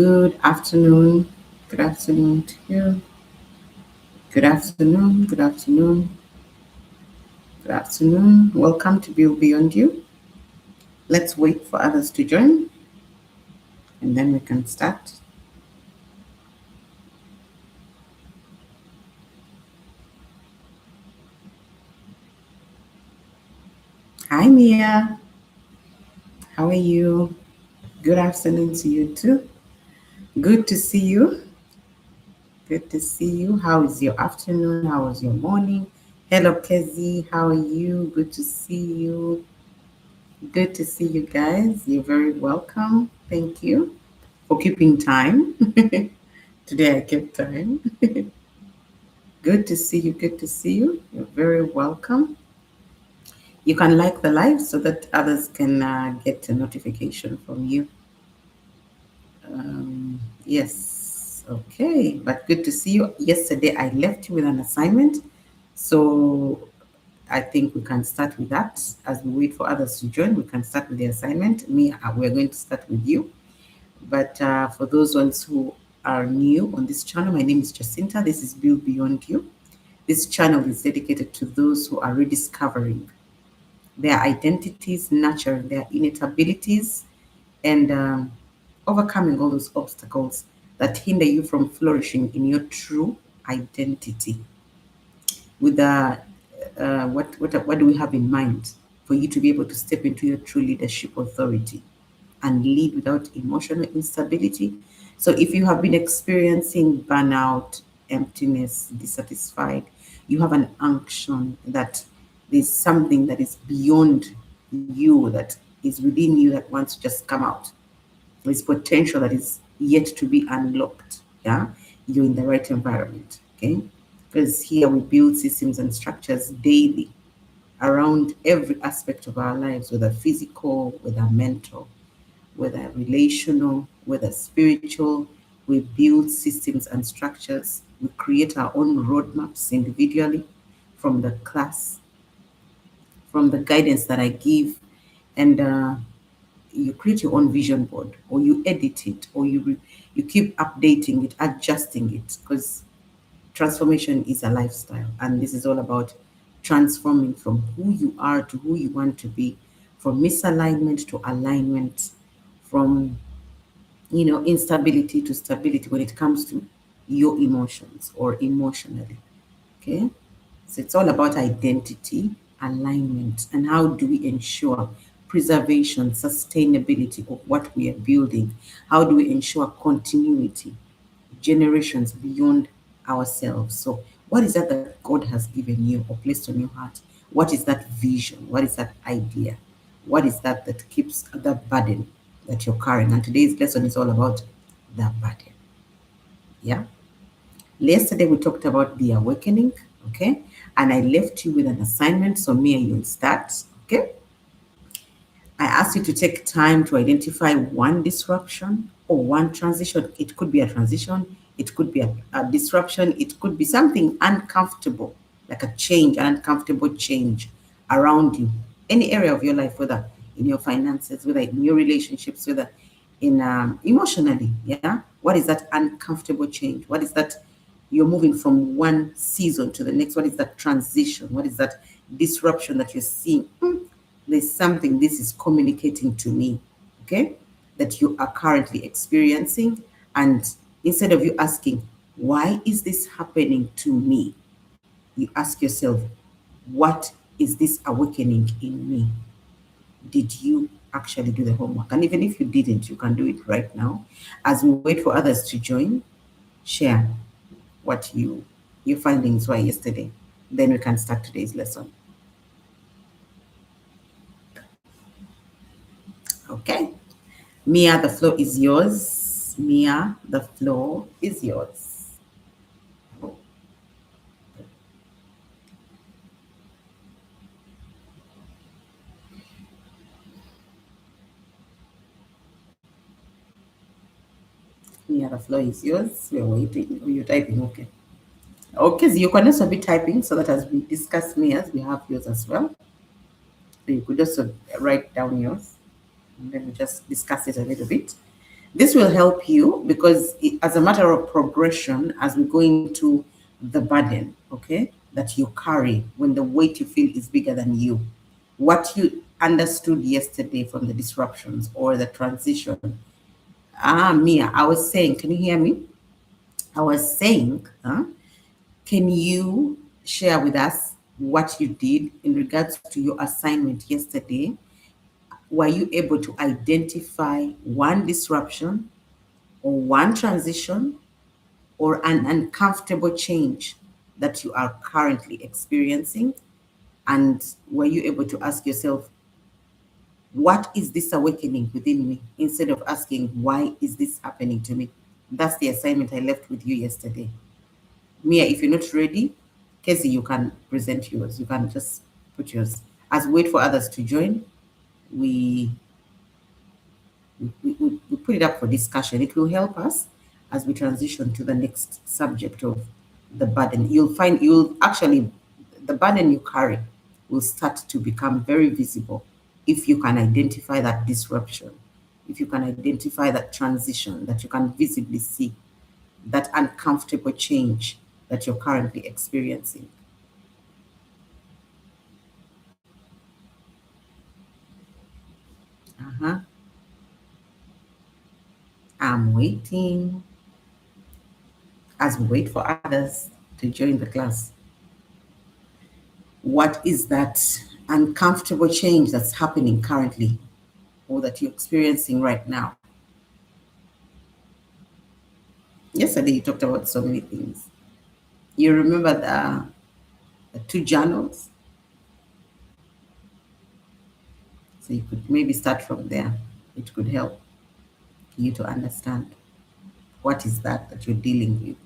Good afternoon. Good afternoon to you. Good afternoon. Good afternoon. Good afternoon. Welcome to Build Beyond You. Let's wait for others to join and then we can start. Hi, Mia. How are you? Good afternoon to you too. Good to see you. Good to see you. How is your afternoon? How was your morning? Hello, Kezi. How are you? Good to see you. Good to see you guys. You're very welcome. Thank you for keeping time. Today I kept time. Good to see you. Good to see you. You're very welcome. You can like the live so that others can get a notification from you. Yes. Okay. But good to see you. Yesterday I left you with an assignment. So I think we can start with that. As we wait for others to join, we can start with the assignment. We're going to start with you. But for those ones who are new on this channel, my name is Jacinta. This is Build Beyond You. This channel is dedicated to those who are rediscovering their identities, nurturing their innate abilities, and overcoming all those obstacles that hinder you from flourishing in your true identity. With what do we have in mind for you to be able to step into your true leadership authority and lead without emotional instability? So if you have been experiencing burnout, emptiness, dissatisfied, you have an unction that there's something that is beyond you, that is within you, that wants to just come out. There's potential that is yet to be unlocked. Yeah, you're in the right environment. Okay, because here we build systems and structures daily around every aspect of our lives, whether physical, whether mental, whether relational, whether spiritual. We build systems and structures. We create our own roadmaps individually from the class, from the guidance that I give, and you create your own vision board, or you edit it, or you keep updating it, adjusting it, because transformation is a lifestyle, and this is all about transforming from who you are to who you want to be, from misalignment to alignment, from instability to stability when it comes to your emotions or emotionally. Okay, so it's all about identity, alignment, and how do we ensure preservation, sustainability of what we are building? How do we ensure continuity, generations beyond ourselves? So, what is that God has given you or placed on your heart? What is that vision? What is that idea? What is that keeps that burden that you're carrying? And today's lesson is all about that burden. Yeah. Yesterday we talked about the awakening, okay? And I left you with an assignment, so Mia, you'll start, okay? I asked you to take time to identify one disruption or one transition. It could be a transition, it could be a disruption, it could be something uncomfortable, like a change, an uncomfortable change around you. Any area of your life, whether in your finances, whether in your relationships, whether in emotionally, yeah? What is that uncomfortable change? What is that you're moving from one season to the next? What is that transition? What is that disruption that you're seeing? There's something this is communicating to me, okay, that you are currently experiencing. And instead of you asking, why is this happening to me? You ask yourself, what is this awakening in me? Did you actually do the homework? And even if you didn't, you can do it right now. As we wait for others to join, share what your findings were yesterday. Then we can start today's lesson. Okay. Mia, the floor is yours. Mia, the floor is yours. Mia, the floor is yours. We're waiting. You're typing, okay. Okay, so you can also be typing so that as we discuss Mia's, we have yours as well. So you could just write down yours and then we just discuss it a little bit. This will help you because as a matter of progression, as we go into the burden, okay, that you carry when the weight you feel is bigger than you, what you understood yesterday from the disruptions or the transition. Mia, I was saying, can you hear me? I was saying, can you share with us what you did in regards to your assignment yesterday? Were you able to identify one disruption or one transition or an uncomfortable change that you are currently experiencing? And were you able to ask yourself, what is this awakening within me? Instead of asking, why is this happening to me? That's the assignment I left with you yesterday. Mia, if you're not ready, Casey, you can present yours. You can just put yours. As we wait for others to join, we we put it up for discussion. It will help us as we transition to the next subject of the burden. You'll actually, the burden you carry will start to become very visible if you can identify that disruption, if you can identify that transition, that you can visibly see that uncomfortable change that you're currently experiencing. Uh-huh. I'm waiting as we wait for others to join the class. What is that uncomfortable change that's happening currently or that you're experiencing right now? Yesterday, you talked about so many things. You remember the two journals? So you could maybe start from there. It could help you to understand what is that you're dealing with.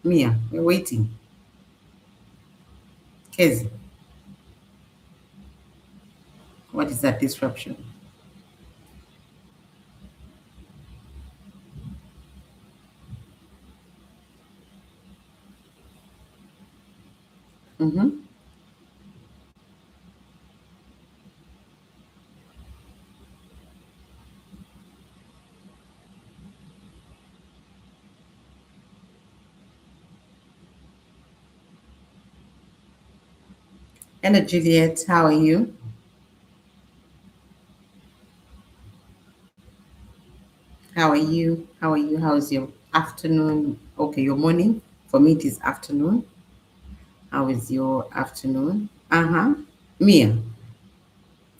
Mia, we're waiting. Kezi, what is that disruption? Mm-hmm. Hello, Juliet. How are you? How are you? How are you? How's your afternoon? Okay, your morning. For me, it is afternoon. How is your afternoon? Uh-huh. Mia,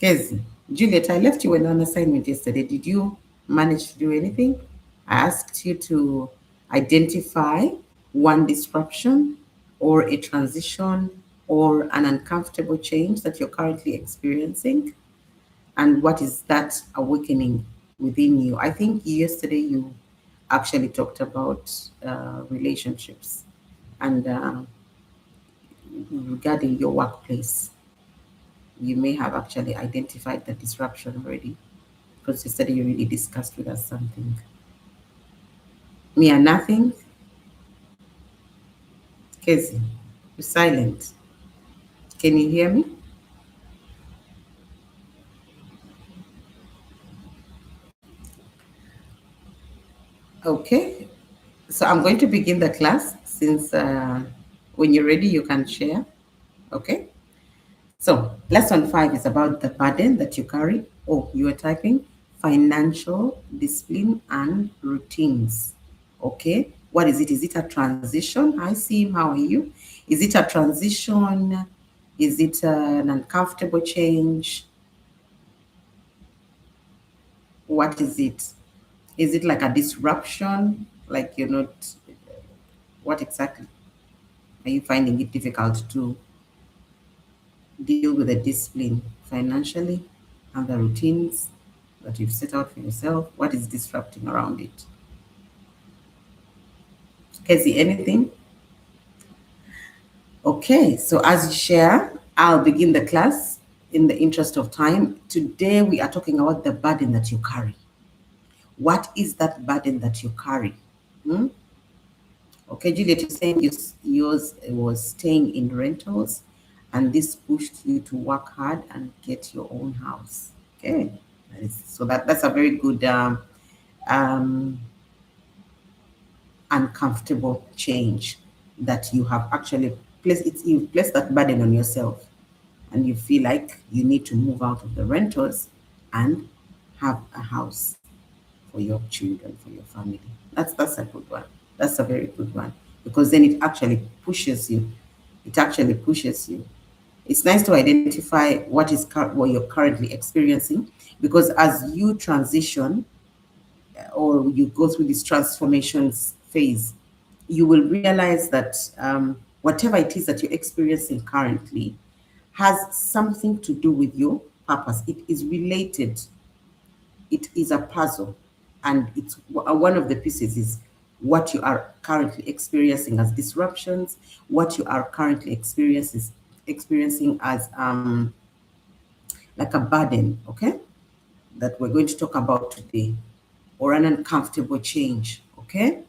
Kezi, Juliet, I left you with an assignment yesterday. Did you manage to do anything? I asked you to identify one disruption or a transition or an uncomfortable change that you're currently experiencing. And what is that awakening within you? I think yesterday you actually talked about relationships and regarding your workplace. You may have actually identified the disruption already because yesterday you really discussed with us something. Me and nothing. Casey, you're silent. Can you hear me? Okay. So I'm going to begin the class since when you're ready, you can share. Okay. So lesson 5 is about the burden that you carry. Oh, you are typing financial discipline and routines. Okay. What is it? Is it a transition? Hi, Sim. How are you? Is it a transition? Is it an uncomfortable change? What is it? Is it like a disruption? Like you're not, what exactly are you finding it difficult to deal with the discipline financially and the routines that you've set out for yourself? What is disrupting around it? Casey, anything? Okay, so as you share, I'll begin the class in the interest of time. Today we are talking about the burden that you carry. What is that burden that you carry? Hmm? Okay, Juliet, you're saying yours was staying in rentals and this pushed you to work hard and get your own house. Okay. So that's a very good um, uncomfortable change that you have actually placed it, you've placed that burden on yourself and you feel like you need to move out of the rentals and have a house for your children, for your family. That's a good one. That's a very good one because then it actually pushes you. It actually pushes you. It's nice to identify what you're currently experiencing because as you transition or you go through this transformations phase, you will realize that whatever it is that you're experiencing currently has something to do with your purpose. It is related, it is a puzzle, and it's one of the pieces is what you are currently experiencing as disruptions, what you are currently experiencing as like a burden, okay, that we're going to talk about today, or an uncomfortable change, okay?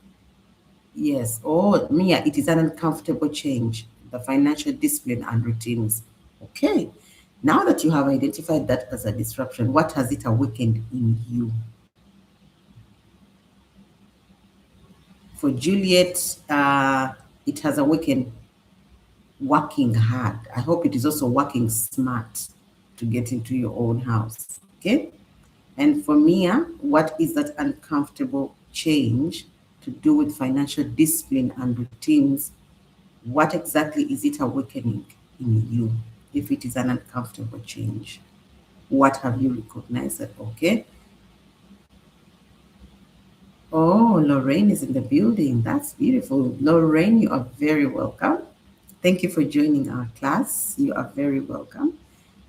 Yes. Oh, Mia, it is an uncomfortable change, the financial discipline and routines. Okay. Now that you have identified that as a disruption, what has it awakened in you? For Juliet, it has awakened working hard. I hope it is also working smart to get into your own house. Okay. And for Mia, what is that uncomfortable change to do with financial discipline and routines? What exactly is it awakening in you if it is an uncomfortable change? What have you recognized that? Okay. Oh, Lorraine is in the building. That's beautiful. Lorraine, you are very welcome. Thank you for joining our class. You are very welcome.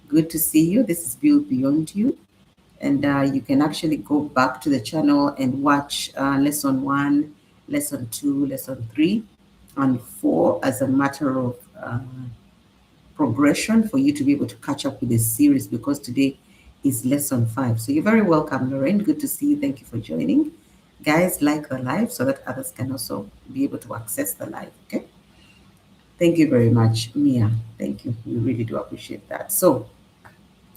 Good to see you. This is Build Beyond You. And you can actually go back to the channel and watch lesson 1, lesson 2, lesson 3, and 4 as a matter of progression for you to be able to catch up with this series because today is lesson 5. So you're very welcome, Lorraine. Good to see you. Thank you for joining. Guys, like the live so that others can also be able to access the live. Okay. Thank you very much, Mia. Thank you. We really do appreciate that. So,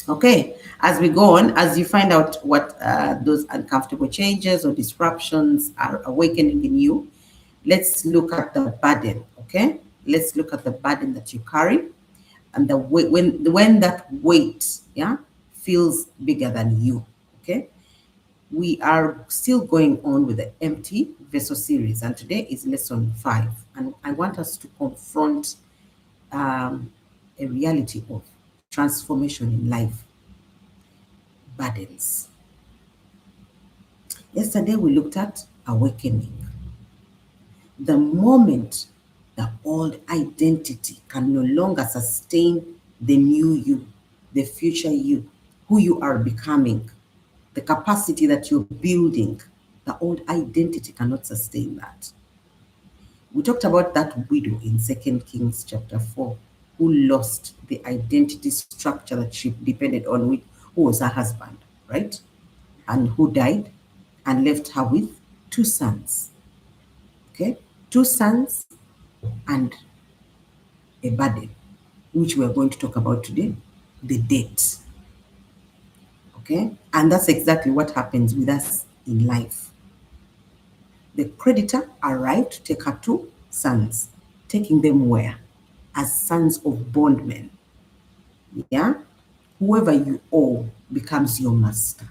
okay, as we go on, as you find out what those uncomfortable changes or disruptions are awakening in you, let's look at the burden. Okay, let's look at the burden that you carry and the weight when that weight, yeah, feels bigger than you. Okay, we are still going on with the empty vessel series, and today is lesson 5, and I want us to confront a reality of transformation in life, burdens. Yesterday we looked at awakening, the moment the old identity can no longer sustain the new you, the future you, who you are becoming, the capacity that you're building, the old identity cannot sustain that. We talked about that widow in 2 Kings chapter 4, who lost the identity structure that she depended on, who was her husband, right? And who died and left her with 2 sons. Okay? 2 sons and a burden, which we're going to talk about today, the debt. Okay? And that's exactly what happens with us in life. The creditor arrived to take her 2 sons, taking them where? As sons of bondmen. Yeah? Whoever you owe becomes your master,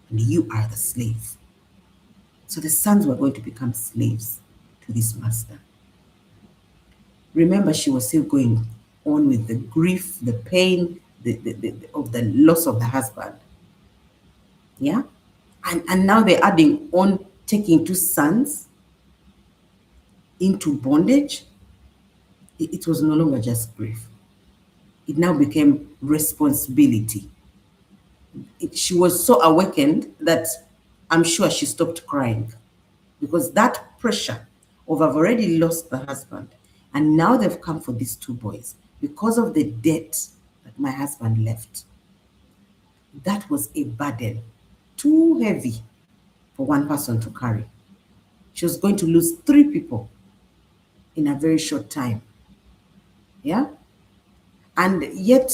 and you are the slave. So the sons were going to become slaves to this master. Remember, she was still going on with the grief, the pain, of the loss of the husband. Yeah? And now they're adding on taking 2 sons into bondage. It was no longer just grief. It now became responsibility. She was so awakened that I'm sure she stopped crying because that pressure of I've already lost the husband and now they've come for these 2 boys because of the debt that my husband left. That was a burden too heavy for one person to carry. She was going to lose 3 people in a very short time. Yeah. And yet,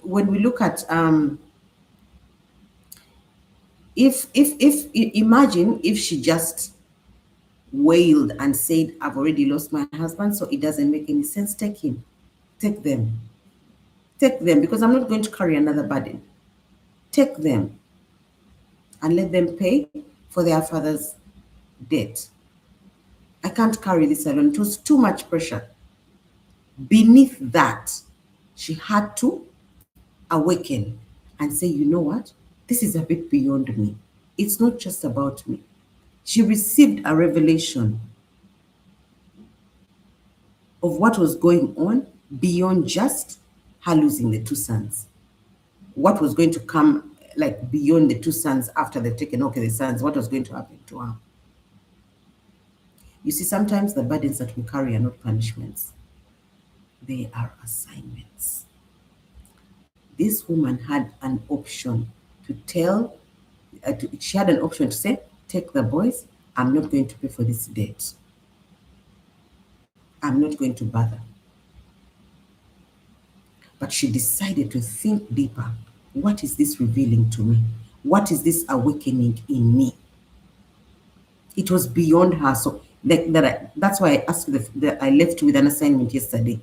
when we look at if imagine if she just wailed and said, I've already lost my husband, so it doesn't make any sense. Take him, take them, take them, because I'm not going to carry another burden. Take them and let them pay for their father's debt. I can't carry this alone. It was too much pressure. Beneath that, she had to awaken and say, you know what? This is a bit beyond me. It's not just about me. She received a revelation of what was going on beyond just her losing the two sons. What was going to come, like beyond the two sons after they've taken okay the sons, what was going to happen to her. You see, sometimes the burdens that we carry are not punishments, they are assignments. This woman had an option to tell, she had an option to say, take the boys, I'm not going to pay for this debt. I'm not going to bother. But she decided to think deeper. What is this revealing to me? What is this awakening in me? It was beyond her. So that's why I asked you, I left you with an assignment yesterday.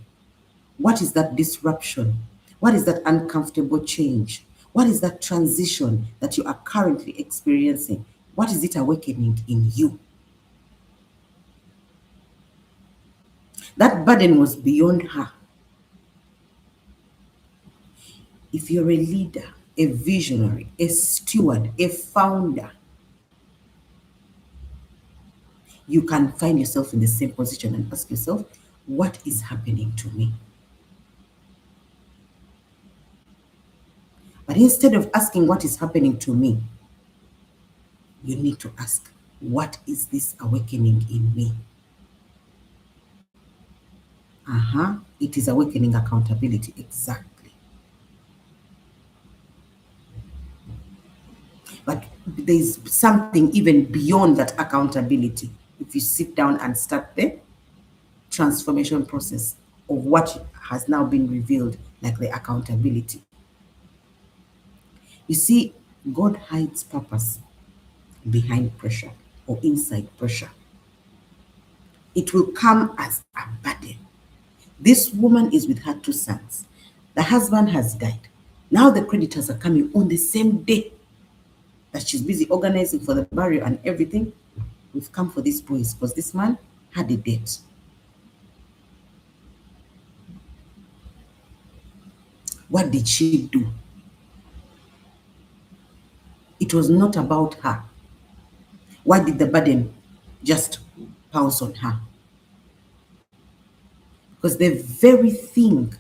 What is that disruption? What is that uncomfortable change? What is that transition that you are currently experiencing? What is it awakening in you? That burden was beyond her. If you're a leader, a visionary, a steward, a founder, you can find yourself in the same position and ask yourself, what is happening to me? But instead of asking what is happening to me, you need to ask, what is this awakening in me? It is awakening accountability, exactly. But there's something even beyond that accountability. If you sit down and start the transformation process of what has now been revealed, like the accountability. You see, God hides purpose behind pressure or inside pressure. It will come as a burden. This woman is with her two sons. The husband has died. Now the creditors are coming on the same day that she's busy organizing for the burial and everything. We've come for these boys because this man had a debt. What did she do? It was not about her. Why did the burden just pounce on her? Because the very thing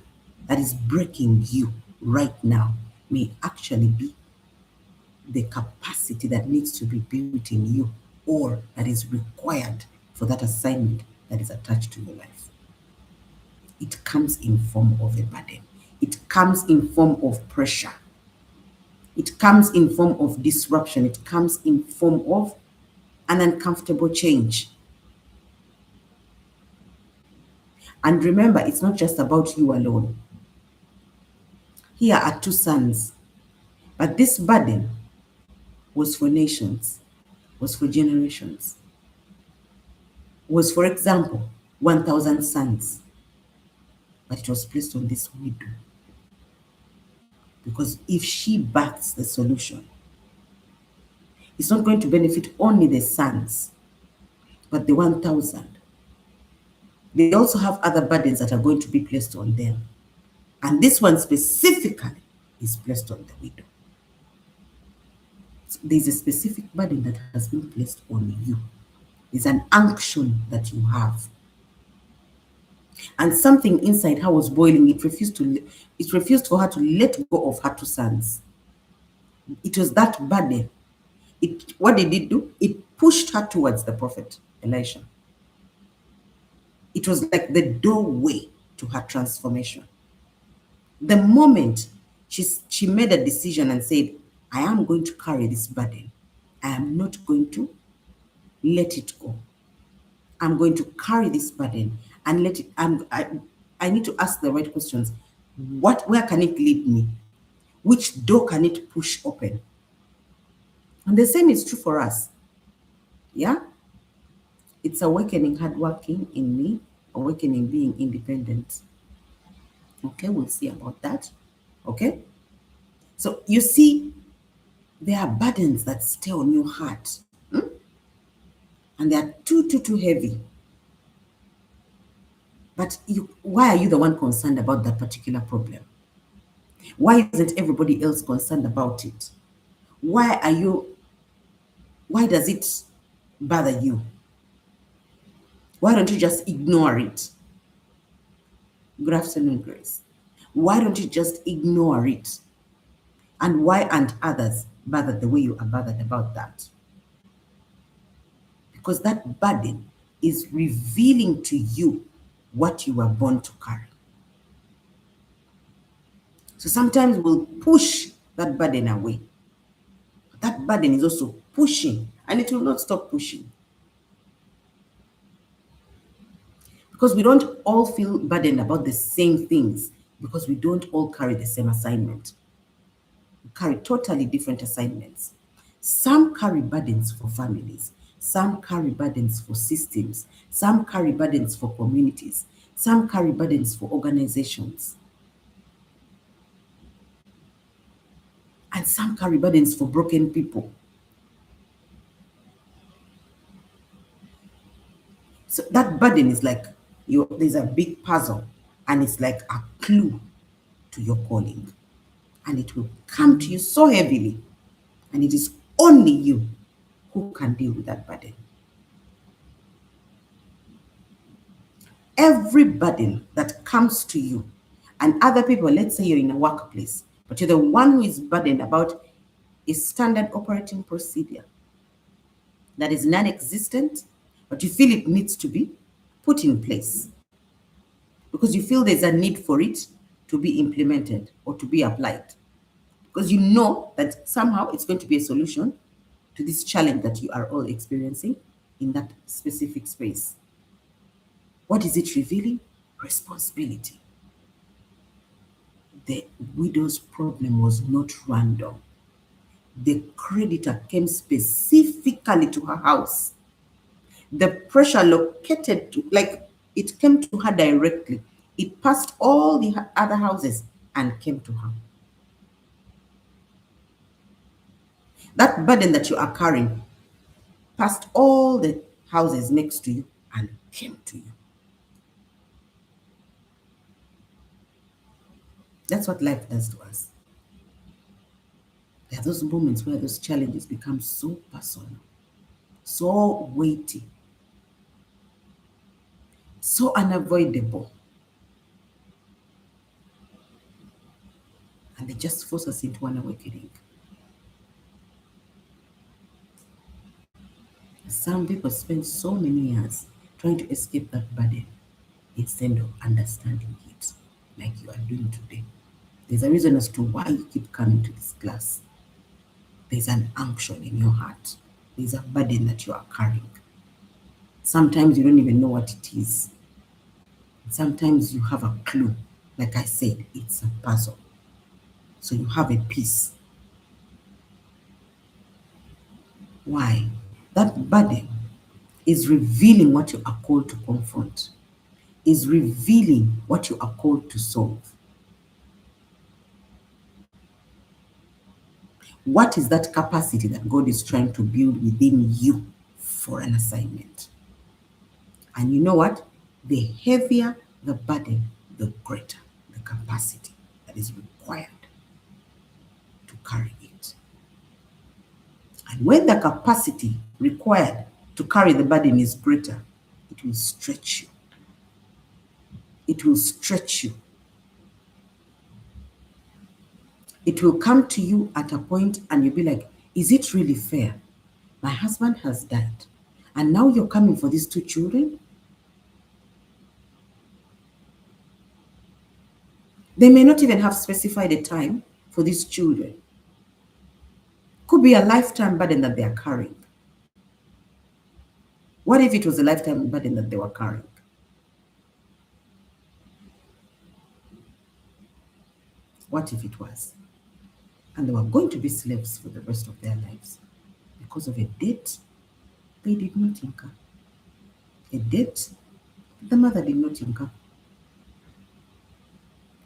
that is breaking you right now may actually be the capacity that needs to be built in you or that is required for that assignment that is attached to your life. It comes in form of a burden. It comes in form of pressure. It comes in form of disruption. It comes in form of an uncomfortable change. And remember, it's not just about you alone. Here are two sons, but this burden was for nations, was for generations, was, for example, 1,000 sons, but it was placed on this widow. Because if she backs the solution, it's not going to benefit only the sons, but the 1,000. They also have other burdens that are going to be placed on them. And this one specifically is placed on the widow. So there's a specific burden that has been placed on you. There's an unction that you have. And something inside her was boiling. It refused for her to let go of her two sons. It was that burden. What did it do? It pushed her towards the prophet Elisha. It was like the doorway to her transformation. The moment she made a decision and said, I am going to carry this burden. I am not going to let it go. I'm going to carry this burden. and let it, and I need to ask the right questions. Where can it lead me? Which door can it push open? And the same is true for us. Yeah? It's awakening hardworking in me, awakening being independent. Okay, we'll see about that. Okay? So you see, there are burdens that stay on your heart, and they are too heavy. But why are you the one concerned about that particular problem? Why isn't everybody else concerned about it? Why are you, why does it bother you? Why don't you just ignore it? Good afternoon, Grace. Why don't you just ignore it? And why aren't others bothered the way you are bothered about that? Because that burden is revealing to you what you were born to carry. So sometimes we'll push that burden away. That burden is also pushing, and it will not stop pushing. Because we don't all feel burdened about the same things, because we don't all carry the same assignment. We carry totally different assignments. Some carry burdens for families, some carry burdens for systems, some carry burdens for communities, some carry burdens for organizations, and some carry burdens for broken people. So that burden is like there's a big puzzle, and it's like a clue to your calling. And it will come to you so heavily, and it is only you who can deal with that burden. Every burden that comes to you, and other people, let's say you're in a workplace, but you're the one who is burdened about a standard operating procedure that is non-existent, but you feel it needs to be put in place because you feel there's a need for it to be implemented or to be applied, because you know that somehow it's going to be a solution to this challenge that you are all experiencing in that specific space. What is it revealing? Responsibility. The widow's problem was not random. The creditor came specifically to her house. The pressure located to, like, it came to her directly. It passed all the other houses and came to her. That burden that you are carrying passed all the houses next to you and came to you. That's what life does to us. There are those moments where those challenges become so personal, so weighty, so unavoidable, and they just force us into an awakening. Some people spend so many years trying to escape that burden instead of understanding it, like you are doing today. There's a reason as to why you keep coming to this class. There's an unction in your heart. There's a burden that you are carrying. Sometimes you don't even know what it is. Sometimes you have a clue. Like I said, it's a puzzle. So you have a piece. Why? That burden is revealing what you are called to confront, is revealing what you are called to solve. What is that capacity that God is trying to build within you for an assignment? And you know what? The heavier the burden, the greater the capacity that is required to carry it. And when the capacity required to carry the burden is greater, it will stretch you. It will stretch you. It will come to you at a point and you'll be like, is it really fair? My husband has died, and now you're coming for these two children? They may not even have specified a time for these children. Could be a lifetime burden that they are carrying. What if it was a lifetime burden that they were carrying? What if it was? And they were going to be slaves for the rest of their lives because of a debt they did not incur. A debt the mother did not incur.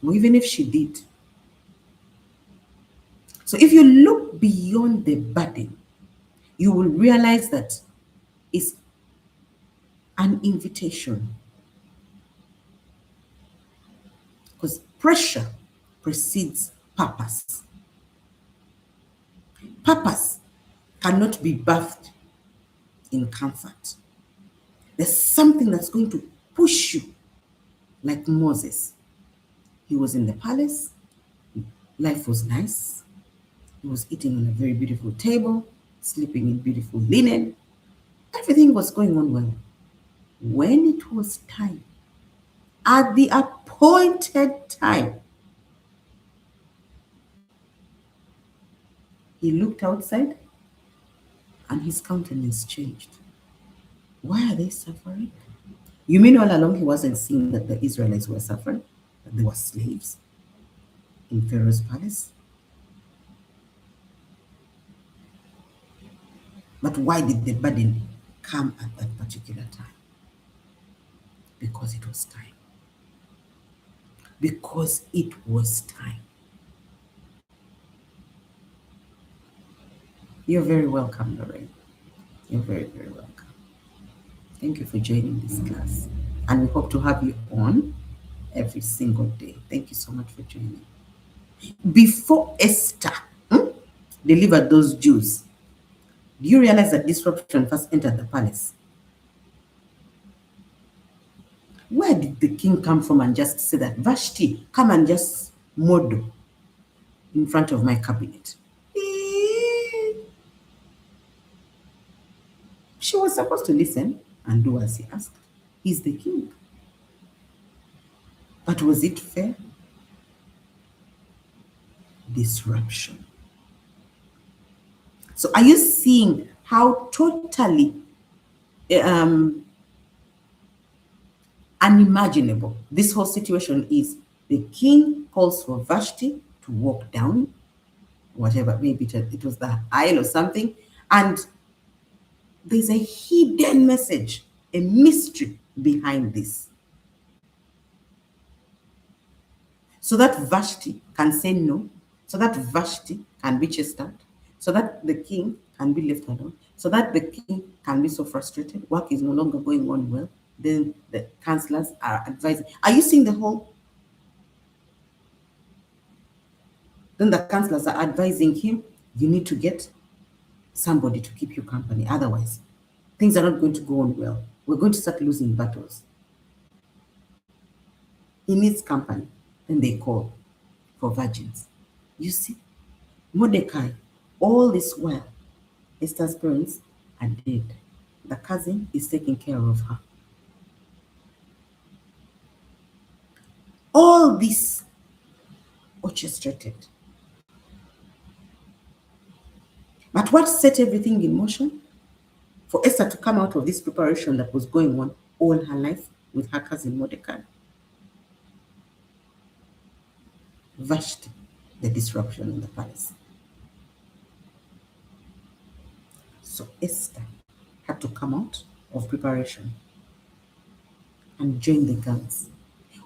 Or even if she did. So if you look beyond the burden, you will realize that it's an invitation. Because pressure precedes purpose. Purpose cannot be birthed in comfort. There's something that's going to push you, like Moses. He was in the palace, life was nice, he was eating on a very beautiful table, sleeping in beautiful linen. Everything was going on well. When it was time, at the appointed time, he looked outside and his countenance changed. Why are they suffering? You mean all along he wasn't seeing that the Israelites were suffering, that they were slaves in Pharaoh's palace? But why did the burden come at that particular time? Because it was time. Because it was time. You're very welcome, Lorraine. You're very, very welcome. Thank you for joining this class. And we hope to have you on every single day. Thank you so much for joining. Before Esther delivered those Jews, do you realize that disruption first entered the palace? Where did the king come from and just say that, Vashti, come and just model in front of my cabinet? She was supposed to listen and do as he asked. He's the king. But was it fair? Disruption. So are you seeing how totally unimaginable this whole situation is? The king calls for Vashti to walk down, whatever, maybe it was the aisle or something, and there's a hidden message, a mystery behind this. So that Vashti can say no, so that Vashti can be chased out, so that the king can be left alone, so that the king can be so frustrated, work is no longer going on well, then the counselors are advising. Are you seeing the whole? Then the counselors are advising him, you need to get somebody to keep you company. Otherwise, things are not going to go on well. We're going to start losing battles. He needs company. Then they call for virgins. You see, Mordecai, all this while, Esther's parents are dead. The cousin is taking care of her. All this orchestrated. But what set everything in motion? For Esther to come out of this preparation that was going on all her life with her cousin Mordecai. Vashti, the disruption in the palace. So Esther had to come out of preparation and join the girls.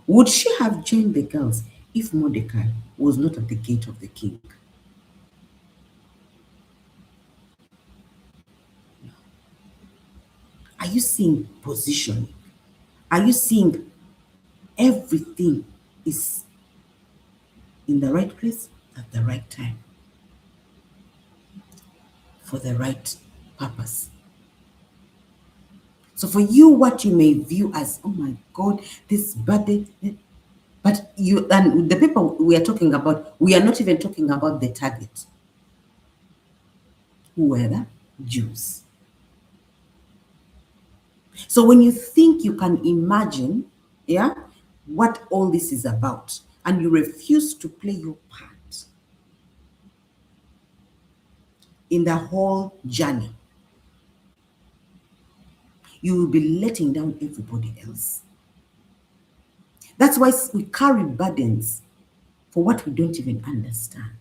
Would she have joined the girls if Mordecai was not at the gate of the king? Are you seeing positioning? Are you seeing everything is in the right place at the right time for the right purpose? So for you, what you may view as, oh my God, this burden, but you and the people we are talking about, we are not even talking about the target. Who were the Jews. So when you think you can imagine, yeah, what all this is about, and you refuse to play your part in the whole journey, you will be letting down everybody else. That's why we carry burdens for what we don't even understand.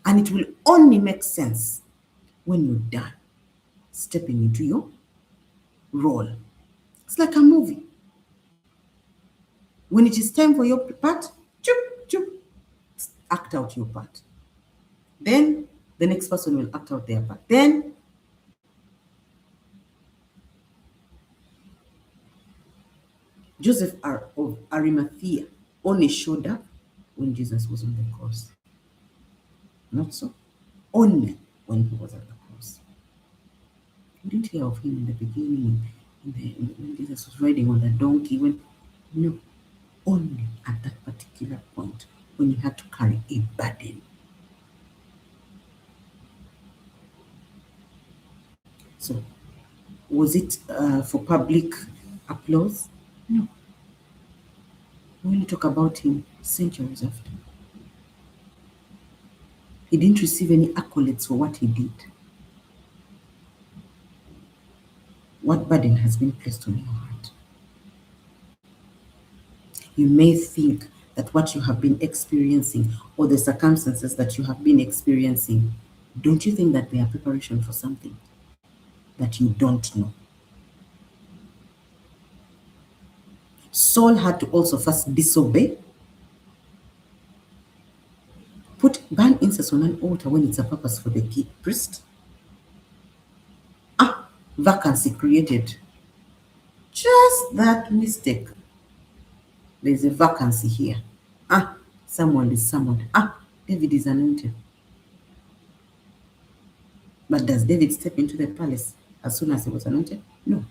And it will only make sense when you're done stepping into your role. It's like a movie. When it is time for your part, choop, choop, act out your part. Then the next person will act out their part. Then Joseph of Arimathea only showed up when Jesus was on the cross. Not so. Only when he was at the cross. We didn't hear of him in the beginning, when Jesus was riding on the donkey. No, only at that particular point when he had to carry a burden. So, was it for public applause? No. We only talk about him centuries after. He didn't receive any accolades for what he did. What burden has been placed on your heart? You may think that what you have been experiencing or the circumstances that you have been experiencing, don't you think that they are preparation for something that you don't know? Saul had to also first disobey, burn incense on an altar when it's a purpose for the priest. Vacancy created. Just that mistake. There's a vacancy here. Someone is summoned. David is anointed. But does David step into the palace as soon as he was anointed? No.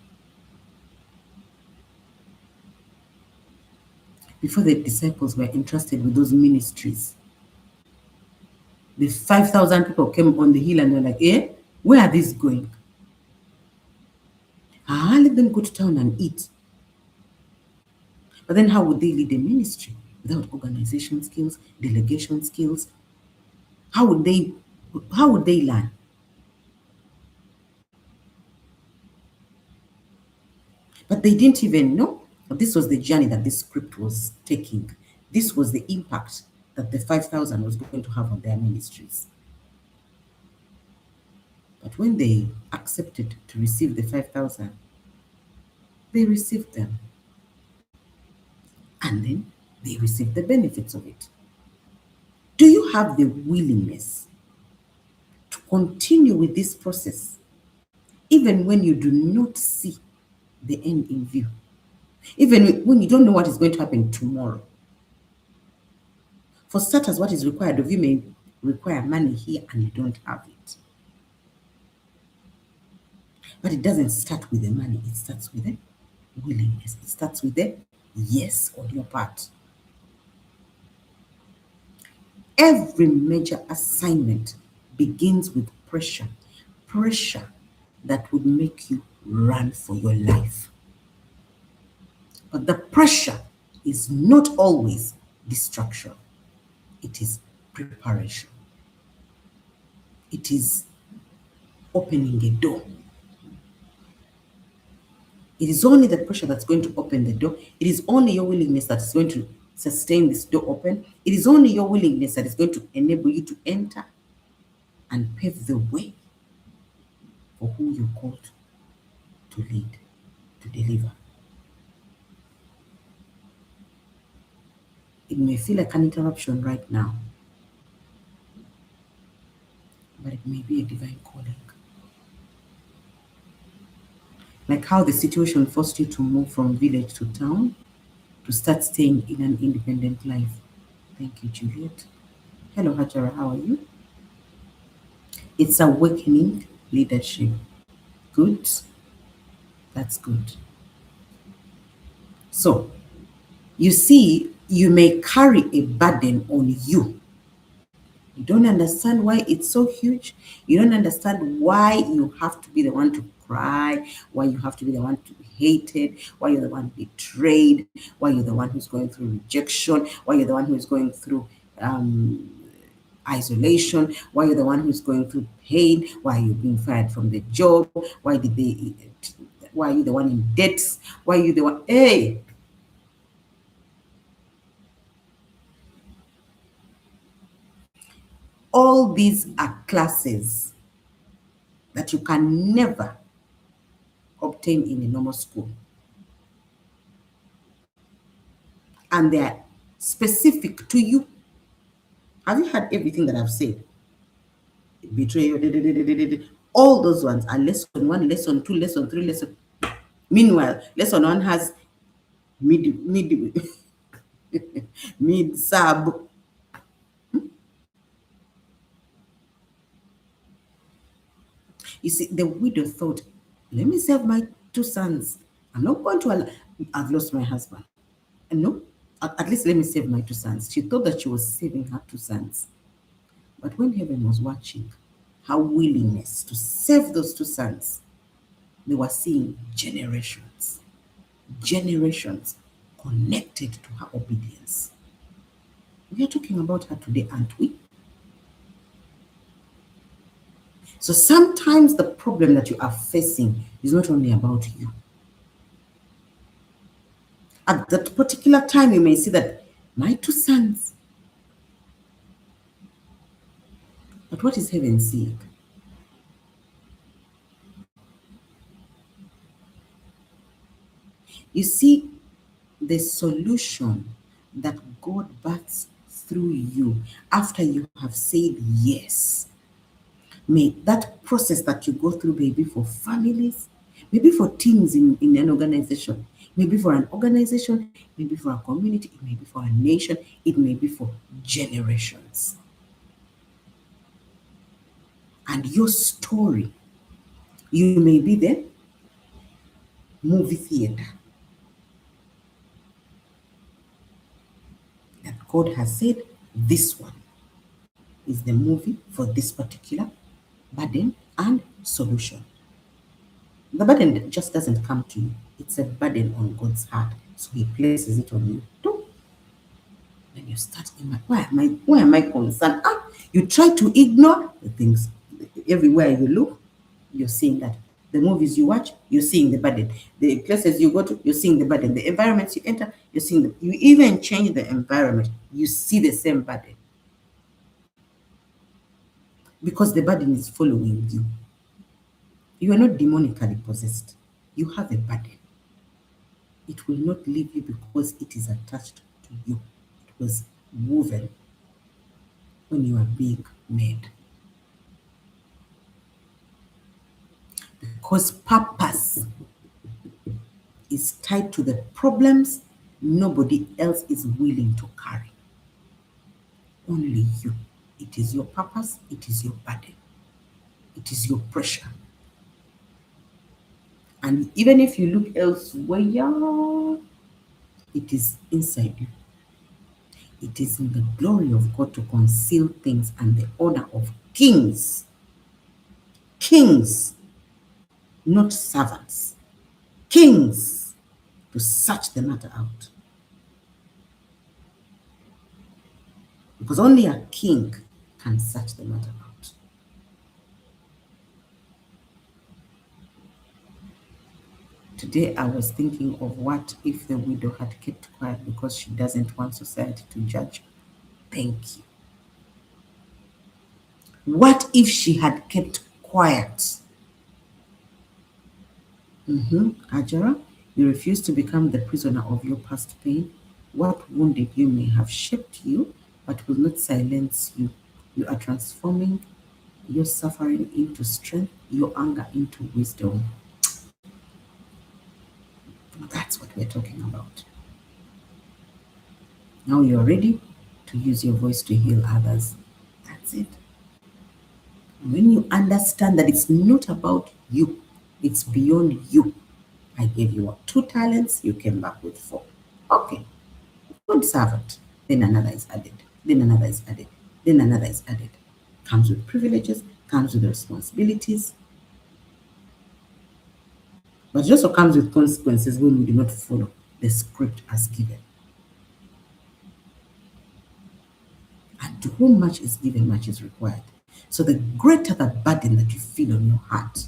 Before the disciples were entrusted with those ministries, the 5,000 people came on the hill and they're like, where are these going? Let them go to town and eat. But then how would they lead a ministry without organization skills, delegation skills? How would they learn? But they didn't even know this was the journey that this script was taking. This was the impact that the 5,000 was going to have on their ministries. But when they accepted to receive the 5,000, they received them. And then they received the benefits of it. Do you have the willingness to continue with this process, even when you do not see the end in view? Even when you don't know what is going to happen tomorrow? For starters, what is required of you may require money here and you don't have it. But it doesn't start with the money, it starts with the willingness. It starts with the yes on your part. Every major assignment begins with pressure. Pressure that would make you run for your life. But the pressure is not always distraction. It is preparation. It is opening a door. It is only the pressure that's going to open the door. It is only your willingness that is going to sustain this door open. It is only your willingness that is going to enable you to enter and pave the way for who you're called to lead, to deliver. It may feel like an interruption right now, but it may be a divine calling. Like how the situation forced you to move from village to town, to start staying in an independent life. Thank you, Juliet. Hello, Hajara, how are you? It's awakening leadership. Good. That's good. So, you see, you may carry a burden on you. You don't understand why it's so huge. You don't understand why you have to be the one to cry, why you have to be the one to be hated, why you're the one betrayed, why you're the one who's going through rejection, why you're the one who's going through isolation, why you're the one who's going through pain, why you're being fired from the job, why are you the one in debt, why are you the one, hey, All these are classes that you can never obtain in a normal school. And they are specific to you. Have you heard everything that I've said? Betrayal, all those ones are lesson 1, lesson 2, lesson 3, lesson. Meanwhile, lesson 1 has mid, mid, sub. You see, the widow thought, let me save my 2 sons. I'm not going to allow, I've lost my husband. And no, at least let me save my 2 sons. She thought that she was saving her 2 sons. But when heaven was watching her willingness to save those 2 sons, they were seeing generations connected to her obedience. We are talking about her today, aren't we? So sometimes the problem that you are facing is not only about you. At that particular time, you may see that my 2 sons. But what is heaven seeing? You see, the solution that God births through you after you have said yes. May that process that you go through, maybe for families, maybe for teams in an organization, maybe for an organization, maybe for a community, it may be for a nation, it may be for generations. And your story, you may be the movie theater that God has said, this one is the movie for this particular burden and solution. The burden just doesn't come to you. It's a burden on God's heart. So he places it on you. Then you start, why am I concerned? You try to ignore the things. Everywhere you look, you're seeing that. The movies you watch, you're seeing the burden. The places you go to, you're seeing the burden. The environments you enter, you're seeing the, you even change the environment, you see the same burden. Because the burden is following you. You are not demonically possessed. You have a burden. It will not leave you because it is attached to you. It was woven when you are being made. Because purpose is tied to the problems nobody else is willing to carry. Only you. It is your purpose, it is your burden, it is your pressure. And even if you look elsewhere, it is inside you. It is in the glory of God to conceal things and the honor of kings. Kings, not servants. Kings, to search the matter out. Because only a king can search the matter out. Today I was thinking of what if the widow had kept quiet because she doesn't want society to judge. Thank you. What if she had kept quiet? Ajara, you refuse to become the prisoner of your past pain. What wounded you may have shaped you, but will not silence you. You are transforming your suffering into strength, your anger into wisdom. That's what we're talking about. Now you're ready to use your voice to heal others. That's it. When you understand that it's not about you, it's beyond you. I gave you 2 talents, you came back with 4. Okay, good servant. Then another is added. Then another is added. Then another is added. Comes with privileges, comes with responsibilities. But it also comes with consequences when we do not follow the script as given. And to whom much is given, much is required. So the greater the burden that you feel on your heart.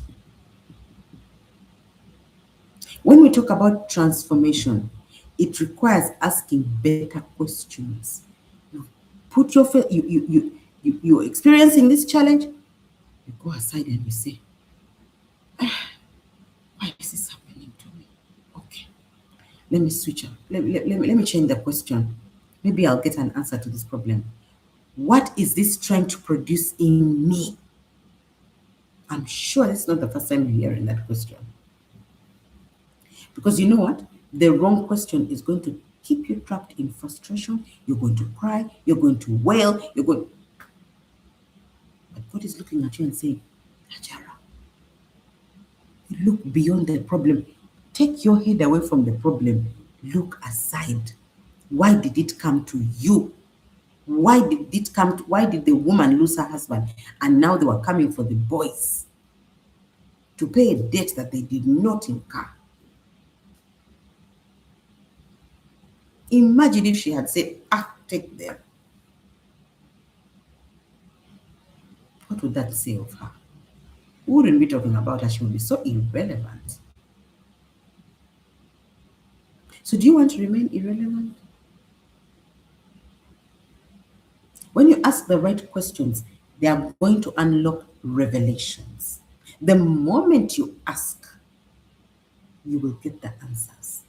When we talk about transformation, it requires asking better questions. Put your you're experiencing this challenge, you go aside and you say, why is this happening to me? Okay, let me switch up. Let me change the question. Maybe I'll get an answer to this problem. What is this trying to produce in me? I'm sure it's not the first time you're hearing that question. Because you know what? The wrong question is going to keep you trapped in frustration. You're going to cry. You're going to wail. But God is looking at you and saying, Hajara, look beyond the problem. Take your head away from the problem. Look aside. Why did it come to you? Why did the woman lose her husband? And now they were coming for the boys to pay a debt that they did not incur. Imagine if she had said, take them. What would that say of her? We wouldn't be talking about her. She would be so irrelevant. So do you want to remain irrelevant? When you ask the right questions, they are going to unlock revelations. The moment you ask, you will get the answers.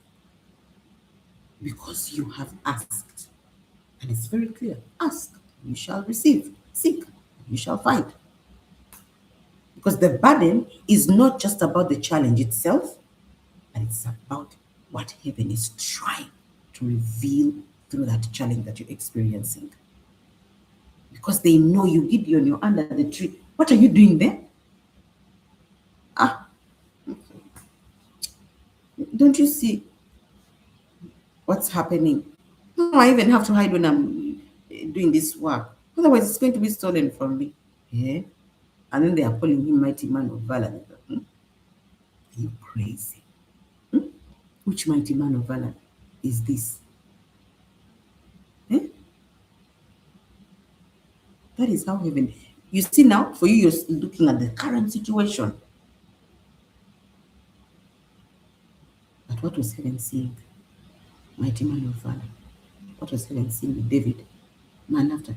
Because you have asked. And it's very clear. Ask, you shall receive. Seek, you shall find. Because the burden is not just about the challenge itself, but it's about what heaven is trying to reveal through that challenge that you're experiencing. Because they know you, Gideon, you're under the tree. What are you doing there? Don't you see what's happening? No, I even have to hide when I'm doing this work. Otherwise, it's going to be stolen from me. Yeah? And then they are calling him mighty man of valor. Are you crazy? Which mighty man of valor is this? Eh? That is how heaven. You see now, for you, you're looking at the current situation. But what was heaven seeing? Mighty man of valor. What was heaven seeing with David? Man after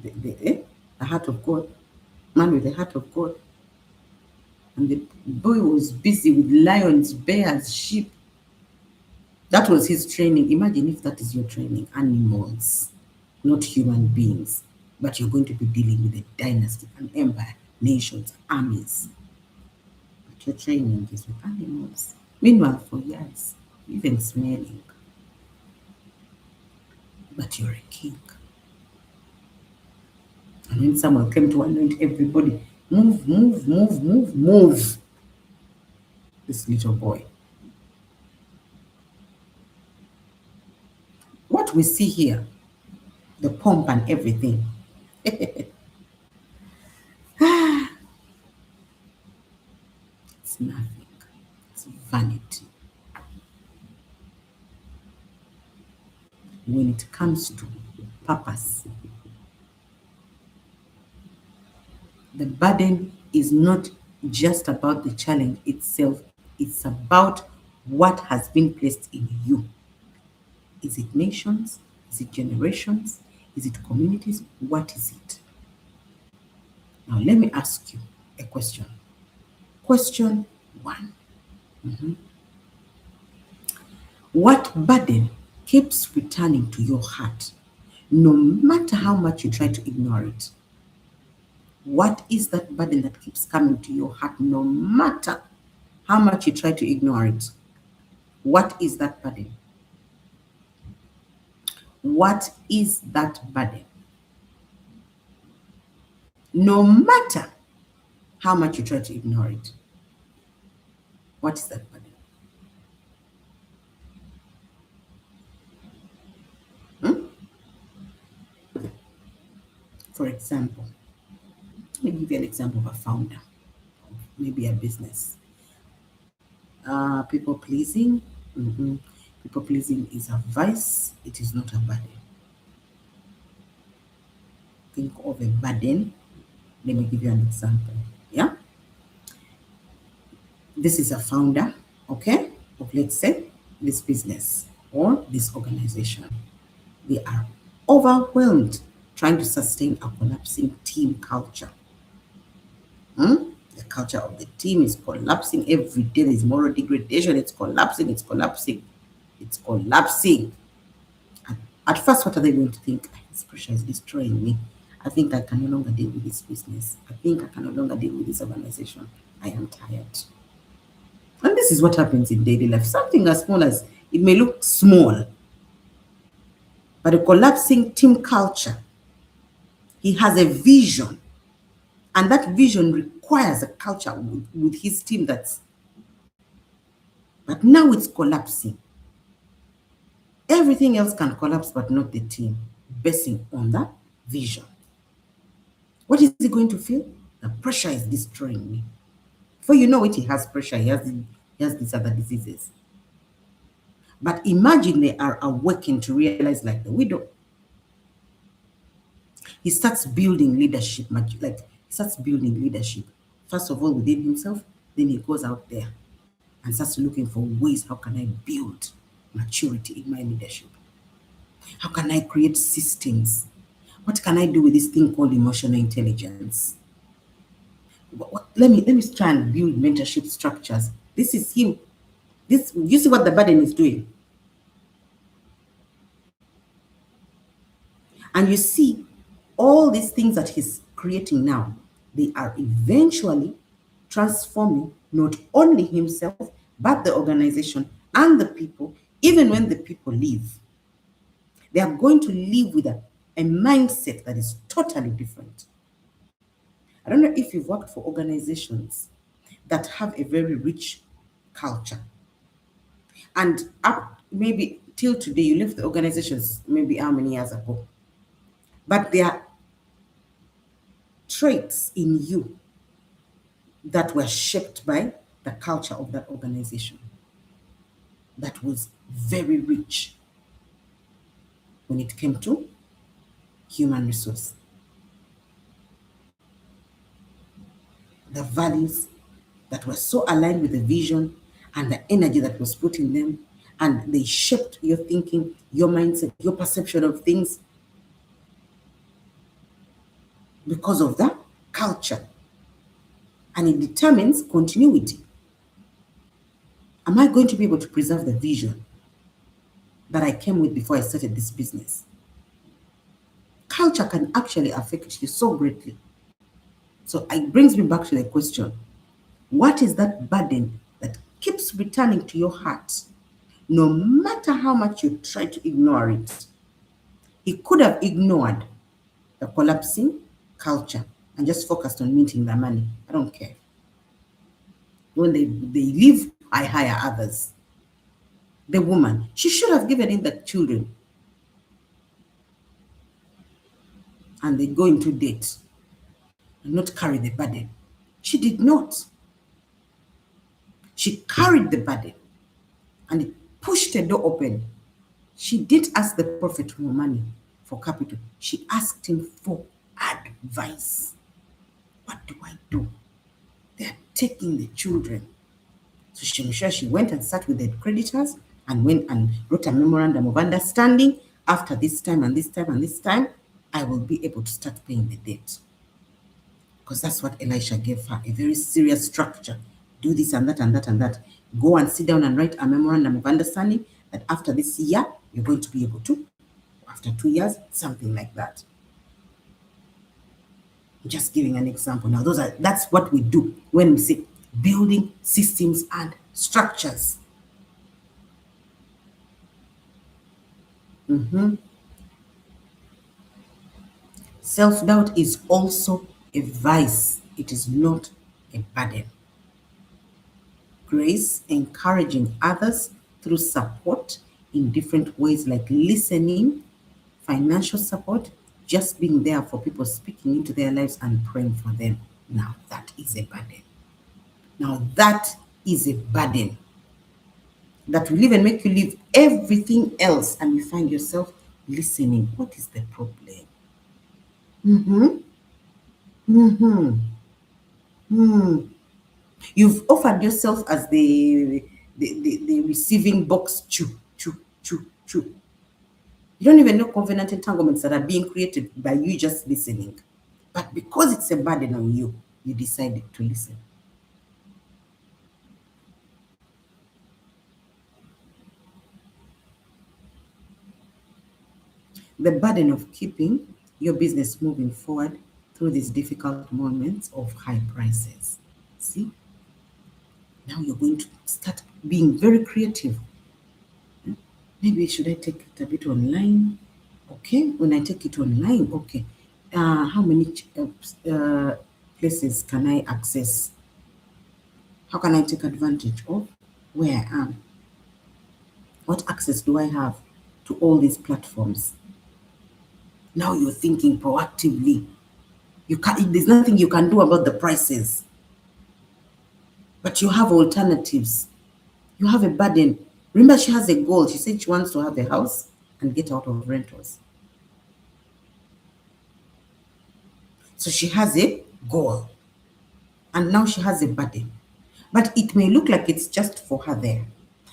the heart of God. Man with the heart of God. And the boy was busy with lions, bears, sheep. That was his training. Imagine if that is your training. Animals, not human beings. But you're going to be dealing with a dynasty, an empire, nations, armies. But your training is with animals. Meanwhile, for years, even smelling. But you're a king. And when someone came to anoint everybody, move, move, move, move, move. This little boy. What we see here, the pomp and everything, it's nothing. It's vanity. When it comes to purpose, the burden is not just about the challenge itself, it's about what has been placed in you. Is it nations? Is it generations? Is it communities? What is it? Now, let me ask you a question. Question 1. What burden keeps returning to your heart, no matter how much you try to ignore it? What is that burden that keeps coming to your heart, no matter how much you try to ignore it? What is that burden? What is that burden? No matter how much you try to ignore it, what is that burden? For example, let me give you an example of a founder, maybe a business. People pleasing. People pleasing is a vice, it is not a burden. Think of a burden. Let me give you an example. Yeah. This is a founder, okay, of, let's say, this business or this organization. They are overwhelmed trying to sustain a collapsing team culture. Hmm? The culture of the team is collapsing every day. There's moral degradation. It's collapsing. It's collapsing. It's collapsing. And at first, what are they going to think? "Ah, this pressure is destroying me. I think I can no longer deal with this business. I think I can no longer deal with this organization. I am tired." And this is what happens in daily life. Something as small as it may look small, but a collapsing team culture. He has a vision, and that vision requires a culture with his team that's, but now it's collapsing. Everything else can collapse, but not the team, basing on that vision. What is he going to feel? The pressure is destroying me. Before you know it, he has pressure, he has these other diseases. But imagine they are awakened to realize, like the widow, he starts building leadership, like he starts building leadership. First of all, within himself, then he goes out there and starts looking for ways, how can I build maturity in my leadership? How can I create systems? What can I do with this thing called emotional intelligence? Let me try and build mentorship structures. This is him. This, you see what the burden is doing. And you see all these things that he's creating now, they are eventually transforming not only himself, but the organization and the people. Even when the people leave, they are going to live with a mindset that is totally different. I don't know if you've worked for organizations that have a very rich culture. And up maybe till today, you left the organizations maybe how many years ago. But there are traits in you that were shaped by the culture of that organization that was very rich when it came to human resource. The values that were so aligned with the vision and the energy that was put in them, and they shaped your thinking, your mindset, your perception of things because of that culture. And it determines continuity. Am I going to be able to preserve the vision that I came with before I started this business? Culture can actually affect you so greatly. So it brings me back to the question, what is that burden that keeps returning to your heart, no matter how much you try to ignore it? He could have ignored the collapsing culture and just focused on minting their money. I don't care. When they leave, I hire others. The woman, she should have given in the children and they go into debt and not carry the burden. She did not. She carried the burden and it pushed the door open. She didn't ask the prophet for money, for capital. She asked him for advice. What do I do? They're taking the children. So she went and sat with the creditors and went and wrote a memorandum of understanding. After this time and this time and this time, I will be able to start paying the debt. Because that's what Elisha gave her, a very serious structure. Do this and that and that and that. Go and sit down and write a memorandum of understanding that after this year, you're going to be able to. After 2 years, something like that. Just giving an example. Now, that's what we do when we say building systems and structures. Self-doubt is also a vice. It is not a burden. Grace, encouraging others through support in different ways, like listening, financial support, just being there for people, speaking into their lives and praying for them. Now that is a burden. Now that is a burden that will even make you leave everything else and you find yourself listening. What is the problem? You've offered yourself as the receiving box. Chew, chew, chew, chew. You don't even know covenant entanglements that are being created by you just listening. But because it's a burden on you, you decided to listen. The burden of keeping your business moving forward through these difficult moments of high prices. See, now you're going to start being very creative. Maybe should I take it a bit online? Okay, when I take it online, okay, how many places can I access? How can I take advantage of where I am? What access do I have to all these platforms? Now you're thinking proactively. You can There's nothing you can do about the prices, but you have alternatives. You have a burden. Remember, she has a goal. She said she wants to have a house and get out of rentals. So she has a goal, and now she has a burden. But it may look like it's just for her there.